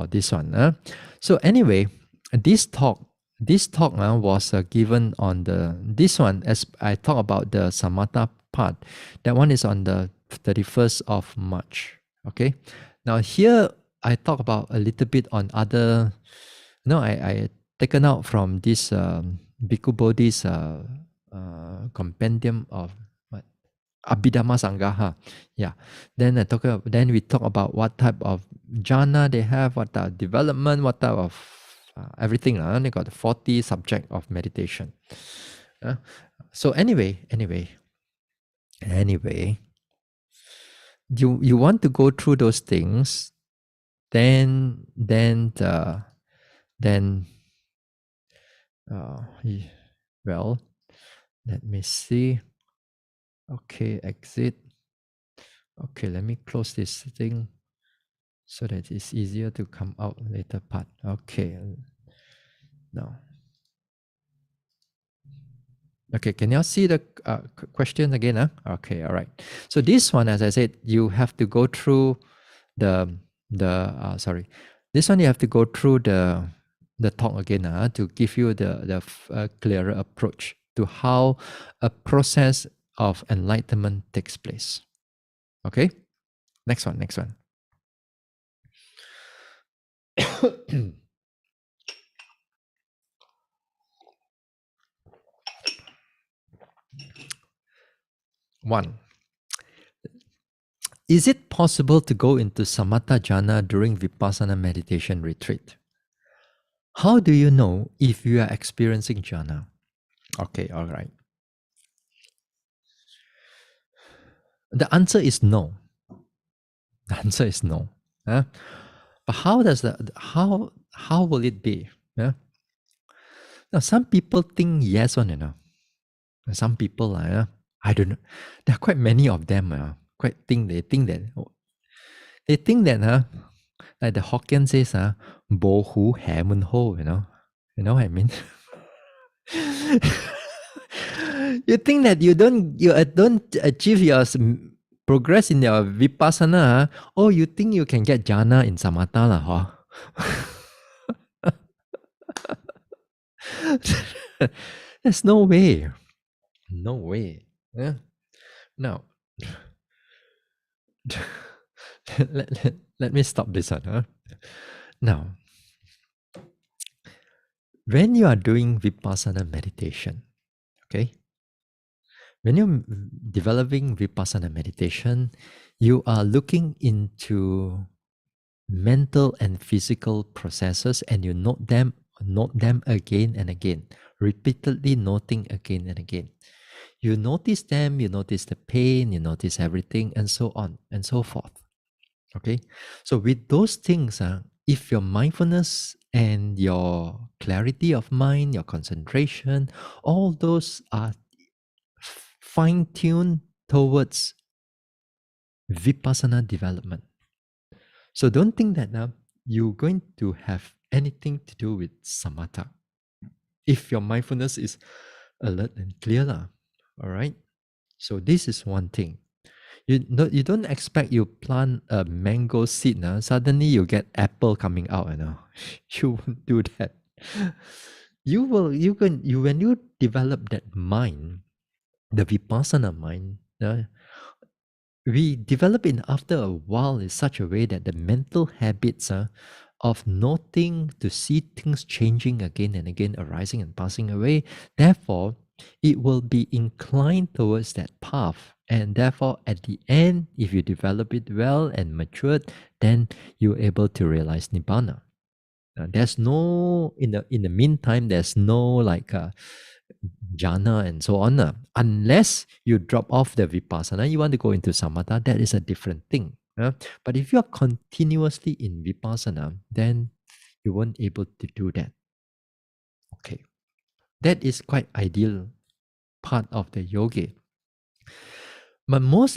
this one. So anyway, this talk was given on this one, as I talk about the Samatha part. That one is on the 31st of March. Okay. Now here I talk about a little bit on other. I taken out from this Bhikkhu Bodhi's compendium of what? Abhidhamma Sangaha. Yeah. Then then we talk about what type of jhana they have, what type of development, what type of everything. They got 40 subject of meditation. So anyway, you want to go through those things, then well, let me see. Okay, exit. Okay, let me close this thing so that it's easier to come out later part. Okay, now. Okay, can you all see the question again? Okay, all right. So this one, as I said, you have to go through the sorry. This one you have to go through the talk again to give you the clearer approach to how a process of enlightenment takes place. Okay, next one. One. Is it possible to go into Samatha Jhana during Vipassana meditation retreat? How do you know if you are experiencing jhana? Okay, all right. The answer is no. The answer is no. Huh? But how will it be? Yeah? Now some people think yes one, Some people I don't know. There are quite many of them. They think that like the Hokkien says bo hu hai mun ho, You know what I mean? You think that you don't achieve your progress in your vipassana, oh, you think you can get jhana in samatha lah, huh? There's no way. No way. Yeah. Now, let me stop this one. Now, when you are doing vipassana meditation, okay, when you're developing vipassana meditation, you are looking into mental and physical processes and you note them again and again, repeatedly noting again and again. You notice them, you notice the pain, you notice everything, and so on and so forth. Okay, so with those things, if your mindfulness and your clarity of mind, your concentration, all those are fine-tuned towards vipassana development. So don't think that now you're going to have anything to do with samatha. If your mindfulness is alert and clear, all right? So this is one thing. You don't expect you plant a mango seed, suddenly you get apple coming out, You won't do that. When you develop that mind, the vipassana mind, we develop it after a while in such a way that the mental habits of noting to see things changing again and again, arising and passing away, therefore, it will be inclined towards that path. And therefore, at the end, if you develop it well and matured, then you're able to realize Nibbana. There's no, in the meantime, there's no like jhana and so on. Unless you drop off the vipassana, you want to go into samatha, that is a different thing. But if you are continuously in vipassana, then you won't able to do that. Okay. That is quite ideal part of the yogi. But more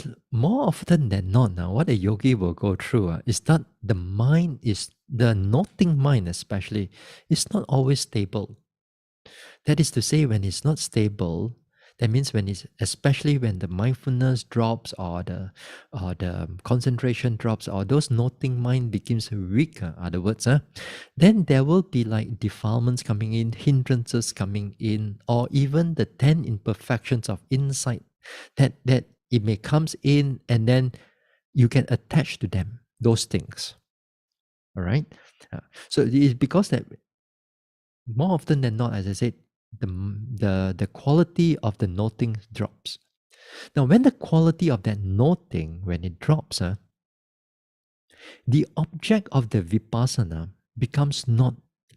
often than not, now what a yogi will go through is that the noting mind especially, is not always stable. That is to say, when it's not stable, that means especially when the mindfulness drops or the concentration drops or those noting mind becomes weak, other words, then there will be like defilements coming in, hindrances coming in, or even the 10 imperfections of insight that it may comes in, and then you can attach to them, those things. All right. So it is because that more often than not, as I said, the quality of the noting drops. Now, when the quality of that noting, when it drops, the object of the vipassana becomes not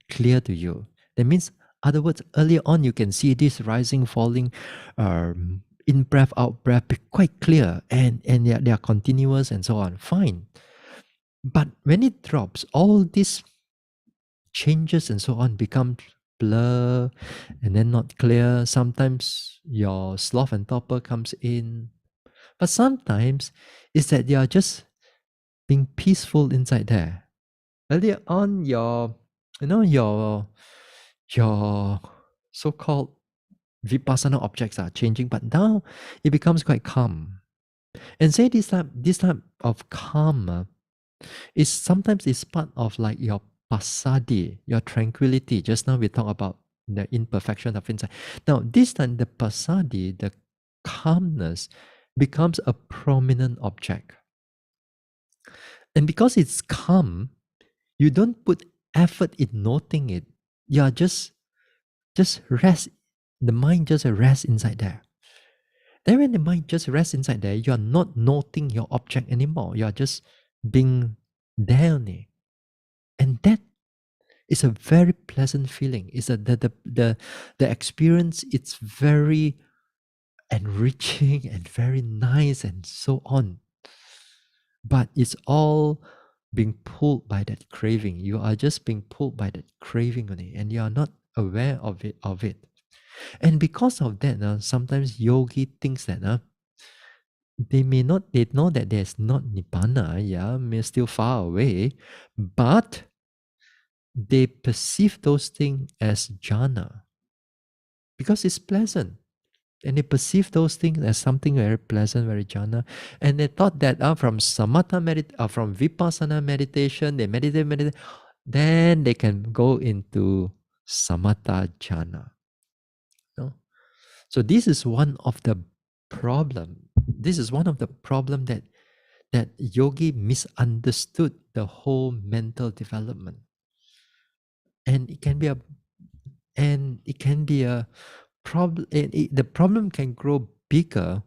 clear to you. That means, other words, earlier on you can see this rising, falling, in breath, out breath, be quite clear, and they are continuous and so on. Fine. But when it drops, all these changes and so on become blur and then not clear. Sometimes your sloth and torpor comes in. But sometimes it's that you are just being peaceful inside there. Earlier on, your so-called vipassana objects are changing, but now it becomes quite calm. And say this type of calm is sometimes it's part of like your pasadi, your tranquility. Just now we talked about the imperfection of insight. Now this time the pasadi, the calmness, becomes a prominent object. And because it's calm, you don't put effort in noting it. You are just rest. The mind just rests inside there. Then when the mind just rests inside there, you are not noting your object anymore. You are just being there only. And that is a very pleasant feeling. It's the experience, it's very enriching and very nice and so on. But it's all being pulled by that craving. You are just being pulled by that craving only, and you are not aware of it. And because of that, sometimes yogi thinks that they know that there's not Nibbana, may still far away, but they perceive those things as jhana because it's pleasant. And they perceive those things as something very pleasant, very jhana. And they thought that from samatha from vipassana meditation, they meditate, then they can go into samatha jhana. No? So this is one of the problem. This is one of the problem that yogi misunderstood the whole mental development. And it can be a problem. The problem can grow bigger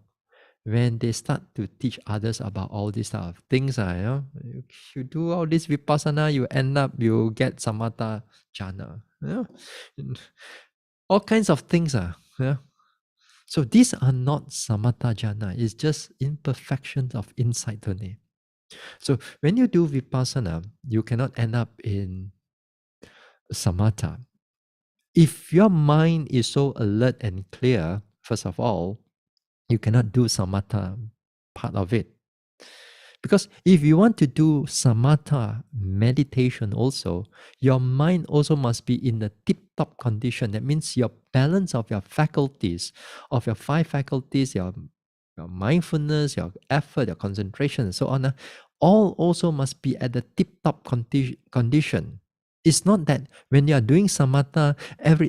when they start to teach others about all these type of things. You do all this vipassana, you get samatha jhana. All kinds of things. So these are not samatha jhana. It's just imperfections of insight only. So when you do vipassana, you cannot end up in samatha. If your mind is so alert and clear, first of all, you cannot do samatha part of it. Because if you want to do samatha meditation also, your mind also must be in the tip-top condition. That means your balance of your faculties, of your 5 faculties, your mindfulness, your effort, your concentration, and so on, all also must be at the tip-top condition. It's not that when you are doing samatha,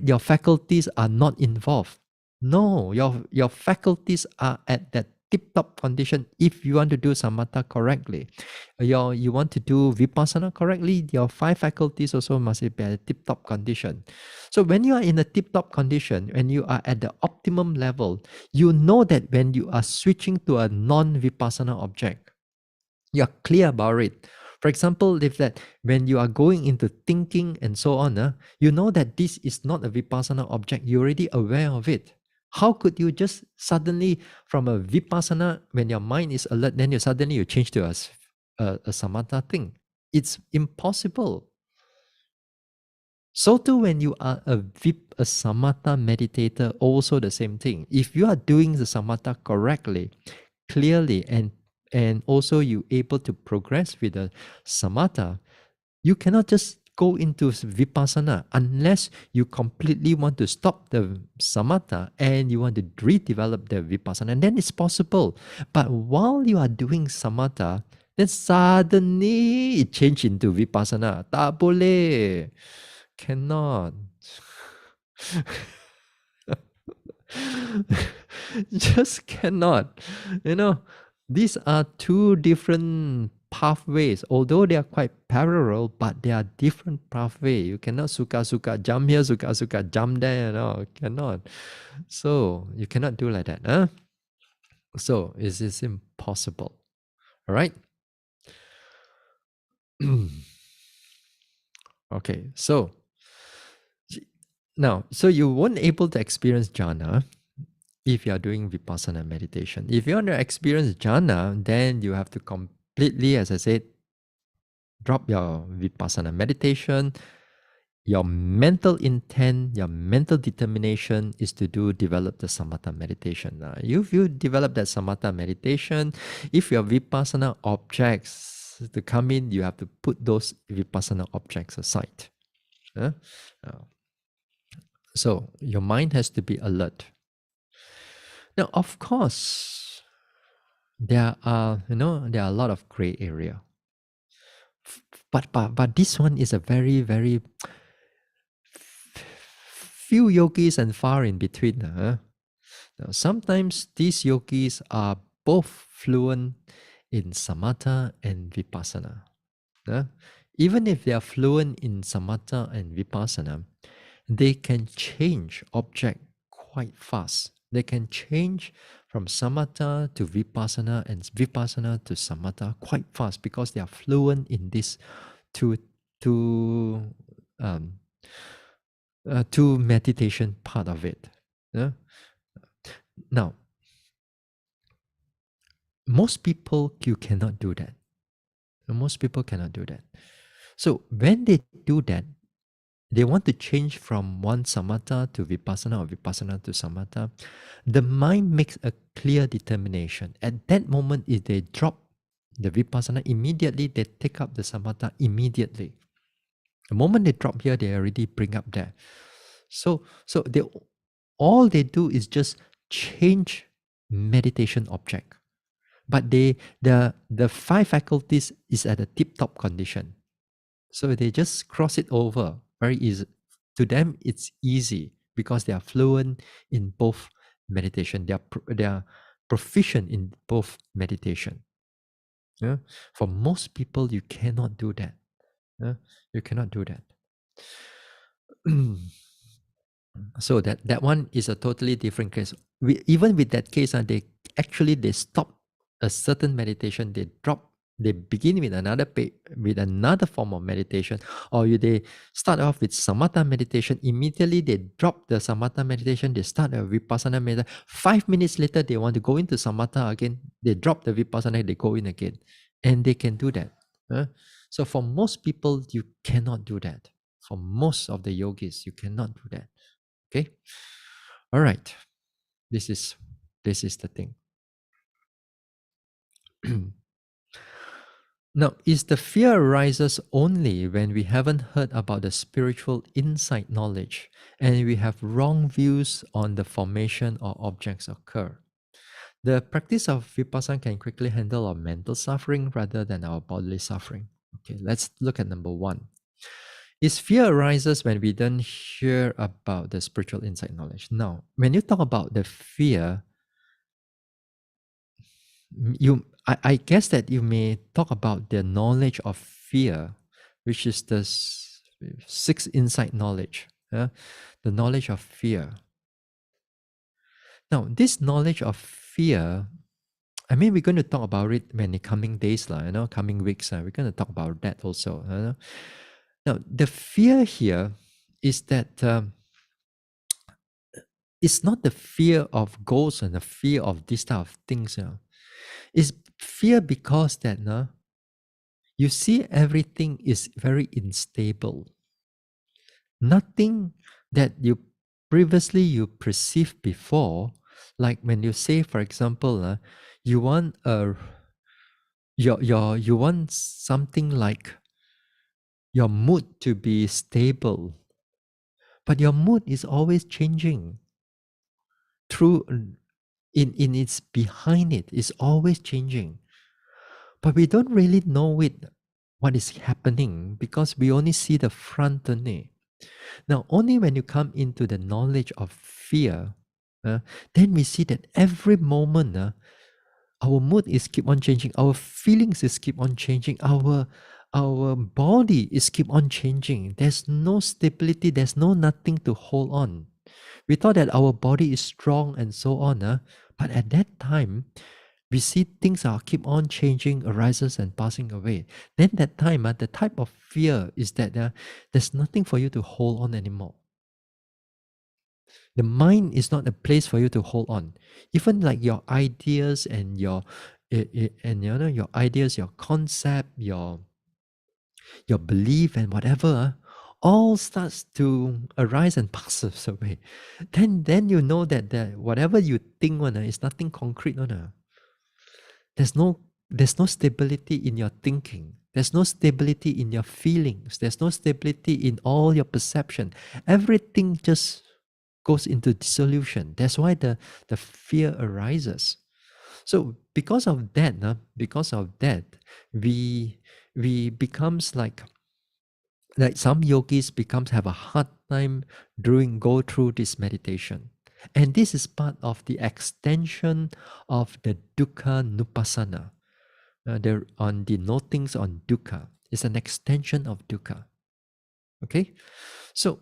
your faculties are not involved. No, your faculties are at that tip-top condition if you want to do samatha correctly. You want to do vipassana correctly, your 5 faculties also must be at a tip-top condition. So when you are in a tip-top condition, when you are at the optimum level, you know that when you are switching to a non-vipassana object, you are clear about it. For example, if that when you are going into thinking and so on, you know that this is not a vipassana object, you're already aware of it. How could you just suddenly from a vipassana, when your mind is alert, then you change to a samatha thing? It's impossible. So too when you are a samatha meditator, also the same thing. If you are doing the samatha correctly, clearly, and also you able to progress with the samatha, you cannot just go into vipassana unless you completely want to stop the samatha and you want to redevelop the vipassana, and then it's possible. But while you are doing samatha, then suddenly it change into vipassana. Tak boleh. Cannot. Just cannot. These are two different pathways, although they are quite parallel, but they are different pathway. You cannot suka jump here, suka jump there, cannot. So you cannot do like that. Huh? So it is impossible. All right. Okay. So now, so you won't able to experience jhana if you are doing vipassana meditation. If you want to experience jhana, then you have to completely, as I said, drop your vipassana meditation. Your mental intent, your mental determination is to develop the samatha meditation. If you develop that samatha meditation, if your vipassana objects to come in, you have to put those vipassana objects aside. Uh, So your mind has to be alert. Now, of course, there are a lot of gray area. But this one is a very, very few yogis and far in between. Now, sometimes these yogis are both fluent in samatha and vipassana. Even if they are fluent in samatha and vipassana, they can change object quite fast. They can change from samatha to vipassana and vipassana to samatha quite fast because they are fluent in this two two um, two meditation part of it. Now, most people you cannot do that. Most people cannot do that. So when they do that, they want to change from one samatha to vipassana or vipassana to samatha. The mind makes a clear determination. At that moment, if they drop the vipassana immediately, they take up the samatha immediately. The moment they drop here, they already bring up there. So they all they do is just change meditation object. But the five faculties is at a tip-top condition. So they just cross it over very easy. To them, it's easy because they are fluent in both meditation. They are proficient in both meditation. Yeah? For most people, you cannot do that. Yeah? You cannot do that. So that one is a totally different case. Even with that case, they stop a certain meditation. They begin with another form of meditation, or they start off with samatha meditation. Immediately they drop the samatha meditation. They start a vipassana meditation. 5 minutes later, they want to go into samatha again. They drop the vipassana. They go in again, and they can do that. So for most people, you cannot do that. For most of the yogis, you cannot do that. Okay. All right. This is the thing. Now, is the fear arises only when we haven't heard about the spiritual insight knowledge and we have wrong views on the formation or objects occur? The practice of vipassana can quickly handle our mental suffering rather than our bodily suffering. Okay, let's look at number 1. Is fear arises when we don't hear about the spiritual insight knowledge. Now, when you talk about the fear, I guess that you may talk about the knowledge of fear, which is the sixth insight knowledge, the knowledge of fear. Now, this knowledge of fear, I mean, we're going to talk about it when the coming days, coming weeks, we're going to talk about that also. Now, the fear here is that it's not the fear of ghosts and the fear of this type of things. It's fear because that you see everything is very unstable. Nothing that you previously you perceived before, like when you say, for example, you want you want something like your mood to be stable, but your mood is always changing. Through in its behind it is always changing. But we don't really know what is happening because we only see the front only. Now, only when you come into the knowledge of fear, then we see that every moment Our mood is keep on changing. Our feelings is keep on changing. Our body is keep on changing. There's no stability. There's no nothing to hold on. We thought that our body is strong and so on. But at that time, we see things are keep on changing, arises and passing away. Then that time, the type of fear is that there's nothing for you to hold on anymore. The mind is not a place for you to hold on. Even like your ideas and your ideas, your concept, your belief and whatever, all starts to arise and passes away. Then you know that whatever you think is nothing concrete one. There's no stability in your thinking. There's no stability in your feelings. There's no stability in all your perception. Everything just goes into dissolution. That's why the fear arises. So because of that, we becomes like some yogis becomes have a hard time go through this meditation. And this is part of the extension of the dukkha nupassana. There on the notings on dukkha. It's an extension of dukkha. Okay? So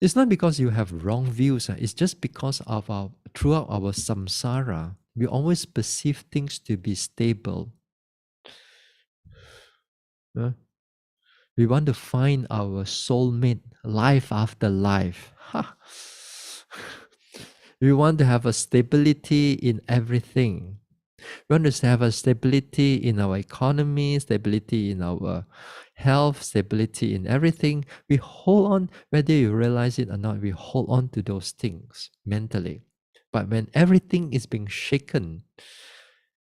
it's not because you have wrong views. It's just because of throughout our samsara, we always perceive things to be stable. uh, We want to find our soulmate life after life. Ha! We want to have a stability in everything. We want to have a stability in our economy, stability in our health, stability in everything. We hold on, whether you realize it or not, we hold on to those things mentally. But when everything is being shaken,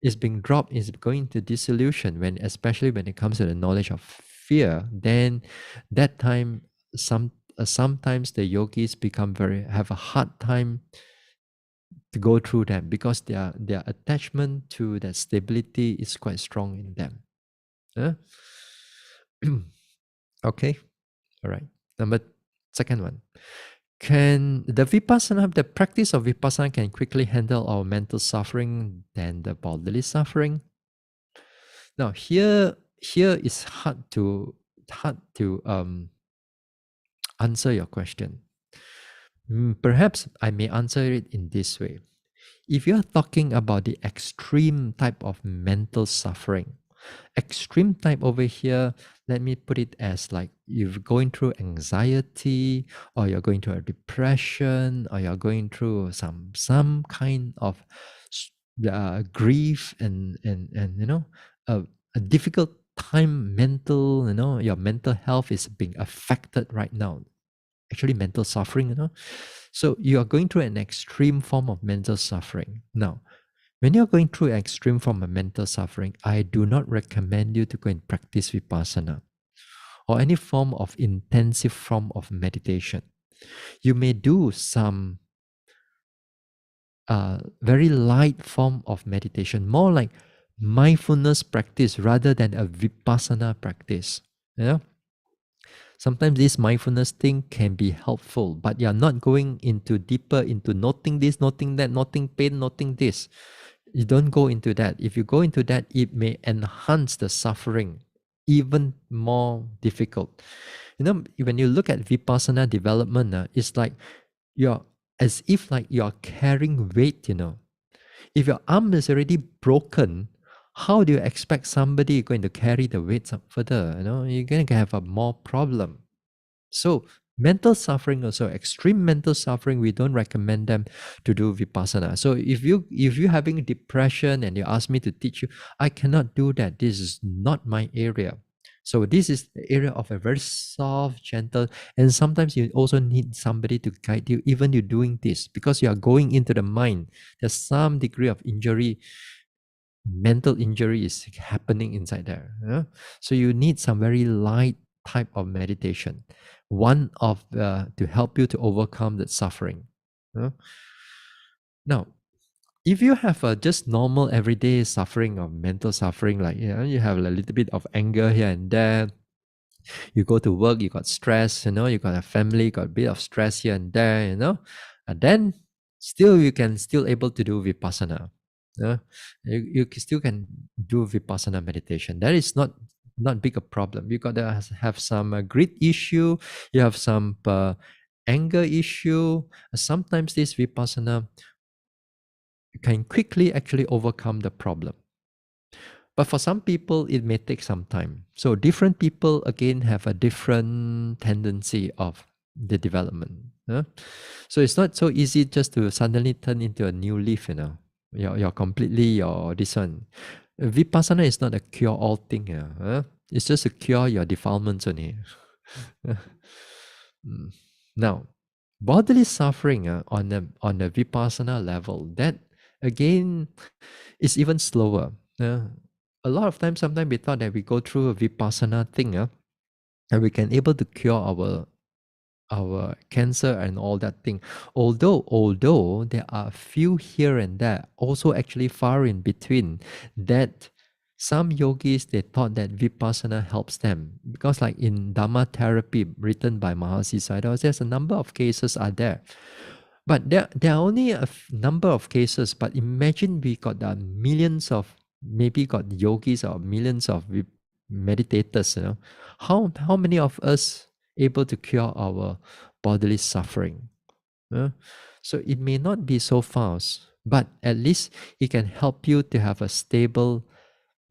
is being dropped, is going to dissolution, especially when it comes to the knowledge of fear, then that time sometimes the yogis have a hard time to go through them because their attachment to that stability is quite strong in them. Huh? Okay, all right. Second one. Can the practice of Vipassana can quickly handle our mental suffering than the bodily suffering? Now here is hard to answer your question. Perhaps I may answer it in this way. If you're talking about the extreme type of mental suffering, extreme type over here, let me put it as like you're going through anxiety, or you're going through a depression, or you're going through some kind of grief and a difficult time, your mental health is being affected right now, actually mental suffering. So you are going through an extreme form of mental suffering. Now, when you're going through an extreme form of mental suffering, I do not recommend you to go and practice Vipassana or any form of intensive form of meditation. You may do some very light form of meditation, more like mindfulness practice rather than a Vipassana practice. Sometimes this mindfulness thing can be helpful, but you're not going into deeper into noting this, noting that, noting pain, noting this. You don't go into that. If you go into that, it may enhance the suffering even more difficult. When you look at Vipassana development, it's like you're as if like you're carrying weight. If your arm is already broken, how do you expect somebody going to carry the weights up further? You're going to have a more problem. So mental suffering also, extreme mental suffering, we don't recommend them to do Vipassana. So if you're having depression and you ask me to teach you, I cannot do that. This is not my area. So this is the area of a very soft, gentle, and sometimes you also need somebody to guide you, even you doing this, because you are going into the mind. There's some degree of injury, mental injury is happening inside there. So you need some very light type of meditation, one of to help you to overcome that suffering. Now, if you have a just normal everyday suffering or mental suffering, like you have a little bit of anger here and there, you go to work, you got stress, you got a family, got a bit of stress here and there, and then still you can still able to do Vipassana. You still can do vipassana meditation. That is not big a problem. You got to have some greed issue. You have some anger issue. Sometimes this vipassana can quickly actually overcome the problem. But for some people, it may take some time. So different people again have a different tendency of the development. So it's not so easy just to suddenly turn into a new leaf, You're completely your this one. Vipassana is not a cure-all thing, It's just to cure your defilements only. Mm. Now, bodily suffering on the vipassana level, that again is even slower. A lot of times, sometimes we thought that we go through a vipassana thing, and we can able to cure our cancer and all that thing. Although there are a few here and there, also actually far in between, that some yogis they thought that vipassana helps them, because like in Dhamma Therapy written by Mahasi Sayadaw, there's a number of cases are there. But there are only a number of cases. But imagine we got millions of, maybe got yogis or millions of meditators. How many of us able to cure our bodily suffering? So it may not be so fast, but at least it can help you to have a stable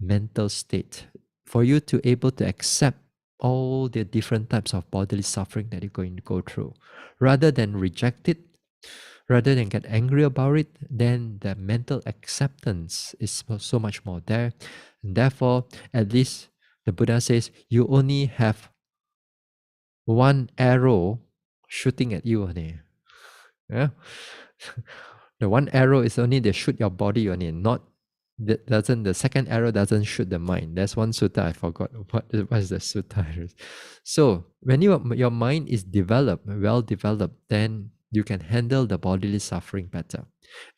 mental state, for you to able to accept all the different types of bodily suffering that you're going to go through, rather than reject it, rather than get angry about it. Then the mental acceptance is so much more there. And therefore, at least the Buddha says you only have one arrow shooting at you only. Yeah. The one arrow is only to shoot your body only, not that doesn't the second arrow doesn't shoot the mind. That's one sutta. I forgot what is the sutta. So when your mind is developed, well developed, then you can handle the bodily suffering better.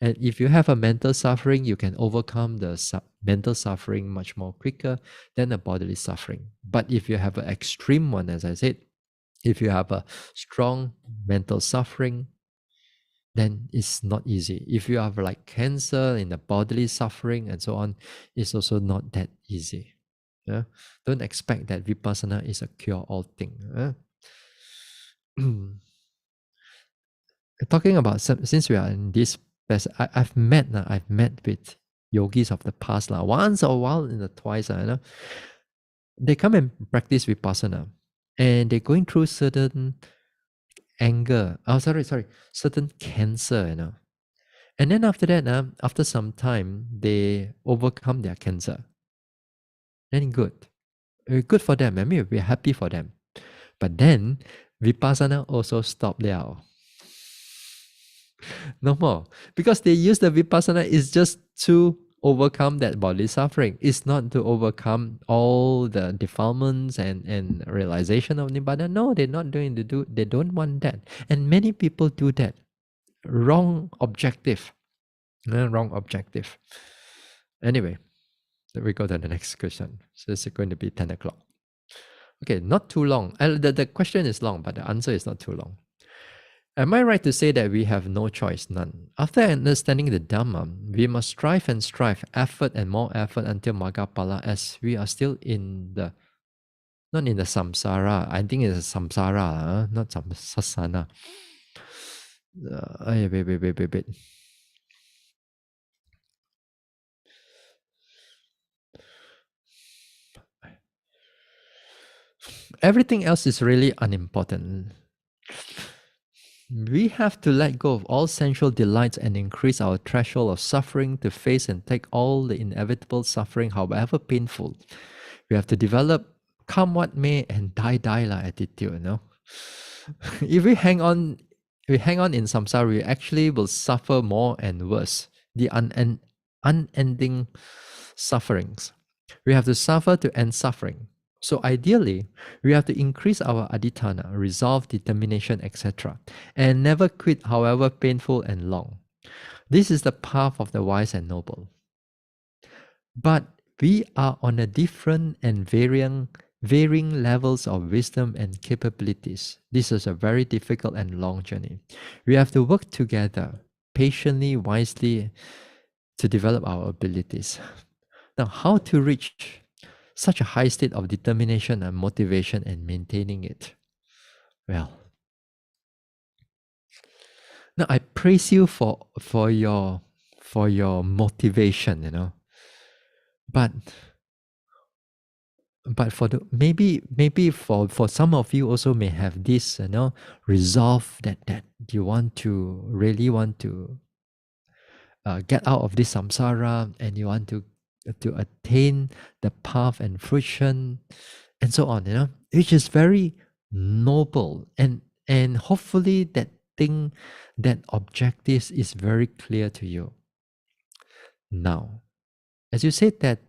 And if you have a mental suffering, you can overcome the mental suffering much more quicker than the bodily suffering. But if you have an extreme one, as I said, if you have a strong mental suffering, then it's not easy. If you have like cancer in the bodily suffering and so on, it's also not that easy. Don't expect that vipassana is a cure-all thing. Talking about since we are in this, I've met with yogis of the past once a while in the twice. They come and practice vipassana, and they're going through certain anger. Oh, sorry, certain cancer. And then after that, after some time, they overcome their cancer. Then good. Good for them. I mean, we're happy for them. But then, Vipassana also stopped there. No more. Because they use the Vipassana is just to overcome that bodily suffering. It's not to overcome all the defilements and realization of Nibbana. No, they're not doing they don't want that. And many people do that. Wrong objective. Wrong objective. Anyway, we go to the next question. So it's going to be 10 o'clock. Okay, not too long. The question is long, but the answer is not too long. Am I right to say that we have no choice? None. After understanding the Dhamma, we must strive and strive, effort and more effort until Magapala, as we are still in the, not in the samsara. I think it's samsara, not sasana. Wait. Everything else is really unimportant. We have to let go of all sensual delights and increase our threshold of suffering to face and take all the inevitable suffering, however painful. We have to develop come what may and die attitude, If we hang on in samsara, we actually will suffer more and worse. The unending sufferings. We have to suffer to end suffering. So ideally, we have to increase our adhitthana, resolve, determination, etc., and never quit, however painful and long. This is the path of the wise and noble. But we are on a different and varying levels of wisdom and capabilities. This is a very difficult and long journey. We have to work together, patiently, wisely, to develop our abilities. Now, how to reach such a high state of determination and motivation and maintaining it? Well, now I praise you for your motivation, But for the maybe for some of you also may have this resolve that you really want to get out of this samsara, and you want to attain the path and fruition and so on, which is very noble, and hopefully that thing, that objective is very clear to you. Now, as you said that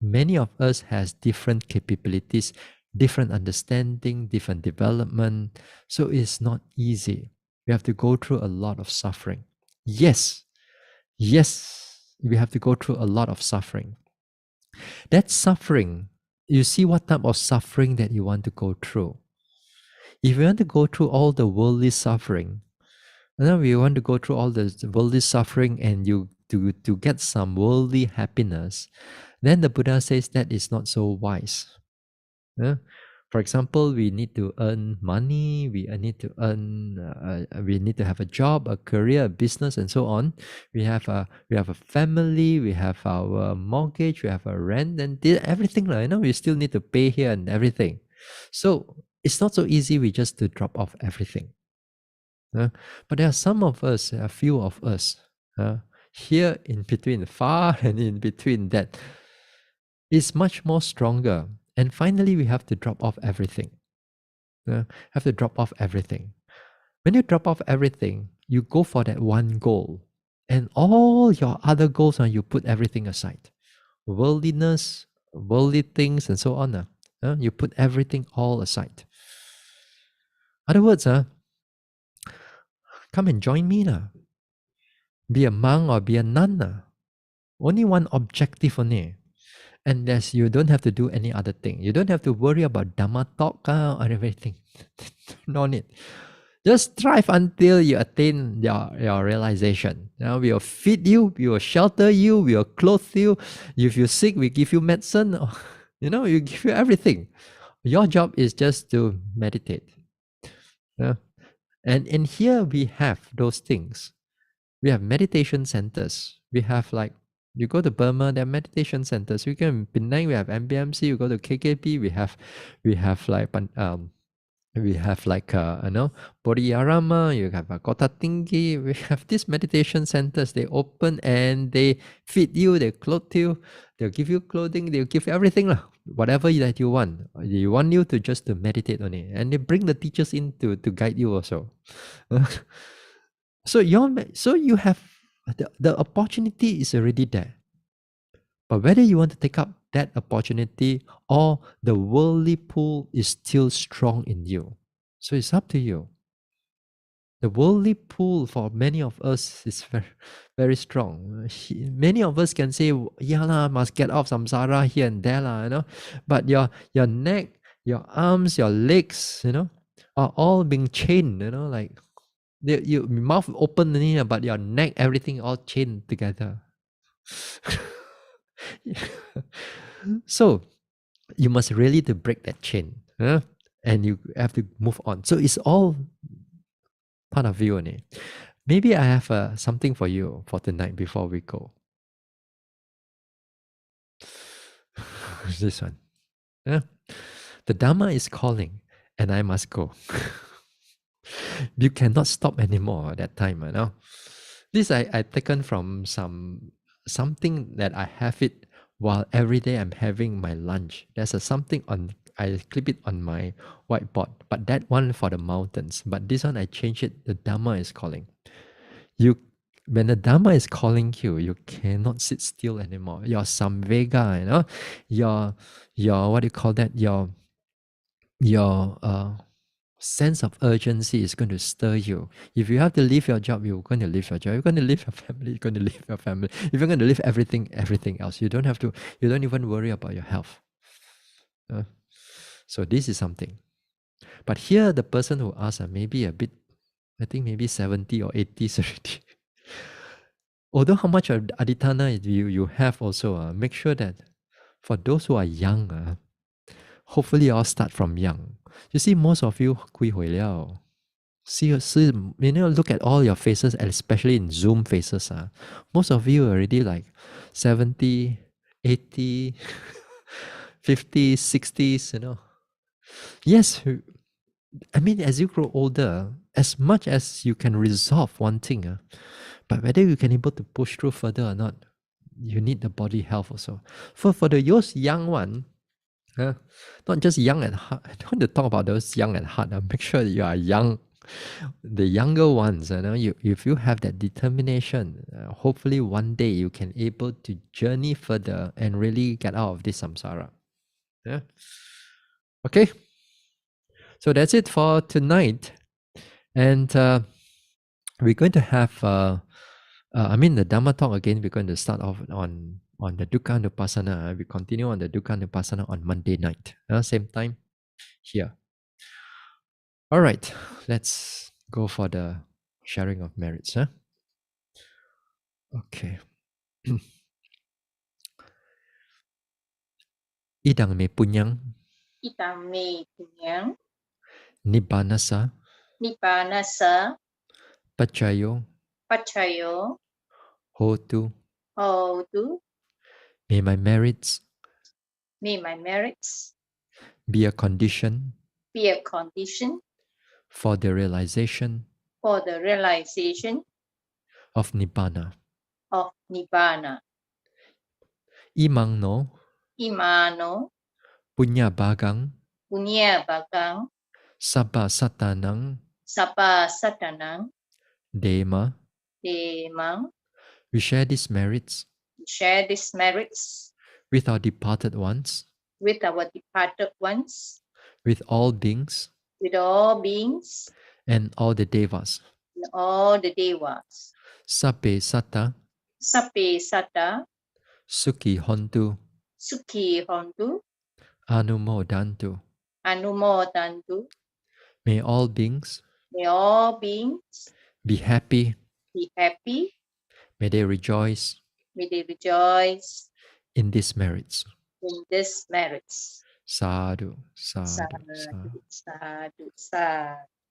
many of us has different capabilities, different understanding, different development, so it's not easy. We have to go through a lot of suffering. Yes, we have to go through a lot of suffering. That suffering, you see what type of suffering that you want to go through. If you want to go through all the worldly suffering, we want to go through all the worldly suffering and you to get some worldly happiness, then the Buddha says that is not so wise. For example, we need to earn money, we need to have a job, a career, a business, and so on. We have a family, we have our mortgage, we have a rent, and everything, we still need to pay here and everything. So it's not so easy we just to drop off everything. But there are some of us, a few of us, here in between, far and in between, that is much more stronger. And finally, we have to drop off everything. Have to drop off everything. When you drop off everything, you go for that one goal. And all your other goals, you put everything aside. Worldliness, worldly things, and so on. You put everything all aside. Other words, come and join me. Be a monk or be a nun. Only one objective only. And you don't have to do any other thing. You don't have to worry about Dhamma Talk or everything. No need. Just strive until you attain your realization. We will feed you, we will shelter you, we will clothe you. If you're sick, we give you medicine. We give you everything. Your job is just to meditate. And in here we have those things. We have meditation centers. We have you go to Burma, there are meditation centers. You go in Penang, we have MBMC. You go to KKP, we have Bodhiyarama, you have Kota Tinggi. We have these meditation centers. They open and they feed you, they clothe you, they'll give you clothing, they'll give you everything. Whatever that you want. You want you to just to meditate on it. And they bring the teachers in to guide you also. So you have the opportunity is already there. But whether you want to take up that opportunity or the worldly pull is still strong in you. So it's up to you. The worldly pull for many of us is very, very strong. Many of us can say, yeah, must get off samsara here and there, But your neck, your arms, your legs, are all being chained, your mouth open, but your neck, everything all chained together. So you must really to break that chain, and you have to move on. So it's all part of you only. Maybe I have something for you for tonight before we go. This one. The Dhamma is calling and I must go. You cannot stop anymore at that time. This I taken from something that I have it while every day I'm having my lunch. There's something I clip it on my whiteboard, but that one for the mountains. But this one I change it. The Dhamma is calling. When the Dhamma is calling you, you cannot sit still anymore. Your samvega, your what do you call that? Your sense of urgency is going to stir you. If you have to leave your job, you're going to leave your job. You're going to leave your family. You're going to leave your family. If you're going to leave everything else, you don't even worry about your health. So this is something. But here, the person who asked maybe a bit, I think maybe 70 or 80 already. although how much of aditana you have also, make sure that for those who are young, hopefully you all start from young. You see, most of you 归回了. See, look at all your faces, especially in Zoom faces. Most of you already like 70, 80, 50, 60s, Yes, I mean, as you grow older, as much as you can resolve one thing, but whether you can able to push through further or not, you need the body health also. For the yours young one, not just young at heart. I don't want to talk about those young at heart. Make sure that you are young. The younger ones, if you have that determination, hopefully one day you can able to journey further and really get out of this samsara. Yeah. Okay. So that's it for tonight. And we're going to have, the Dhamma talk again. We're going to start off on the Dukkha Nupassana. We continue on the Dukkha Nupassana on Monday night, same time here. All right, let's go for the sharing of merits. Okay. Idang me punyang Itang me punyang nibbanasa Nibbanasa pachayo Pachayo hotu. Hotu. May my merits May my merits be a condition be a condition for the realization for the realization of Nibbana. of Nibbana. Imang no Imano punya bagang Punya Bagang sabba satanang Sapa Satanang dema. Demang. We share these merits Share these merits with our departed ones, with our departed ones, with all beings with all beings, and all the devas. and all the devas. Sabbe sata Sape Sata sukhi hontu Sukhi Hontu anumodantu. Anumodantu. May all beings May all beings be happy. be happy. May they rejoice May they rejoice in these merits. in these merits. Sadhu, sadhu, Sadhu, sadhu. sadhu, sadhu.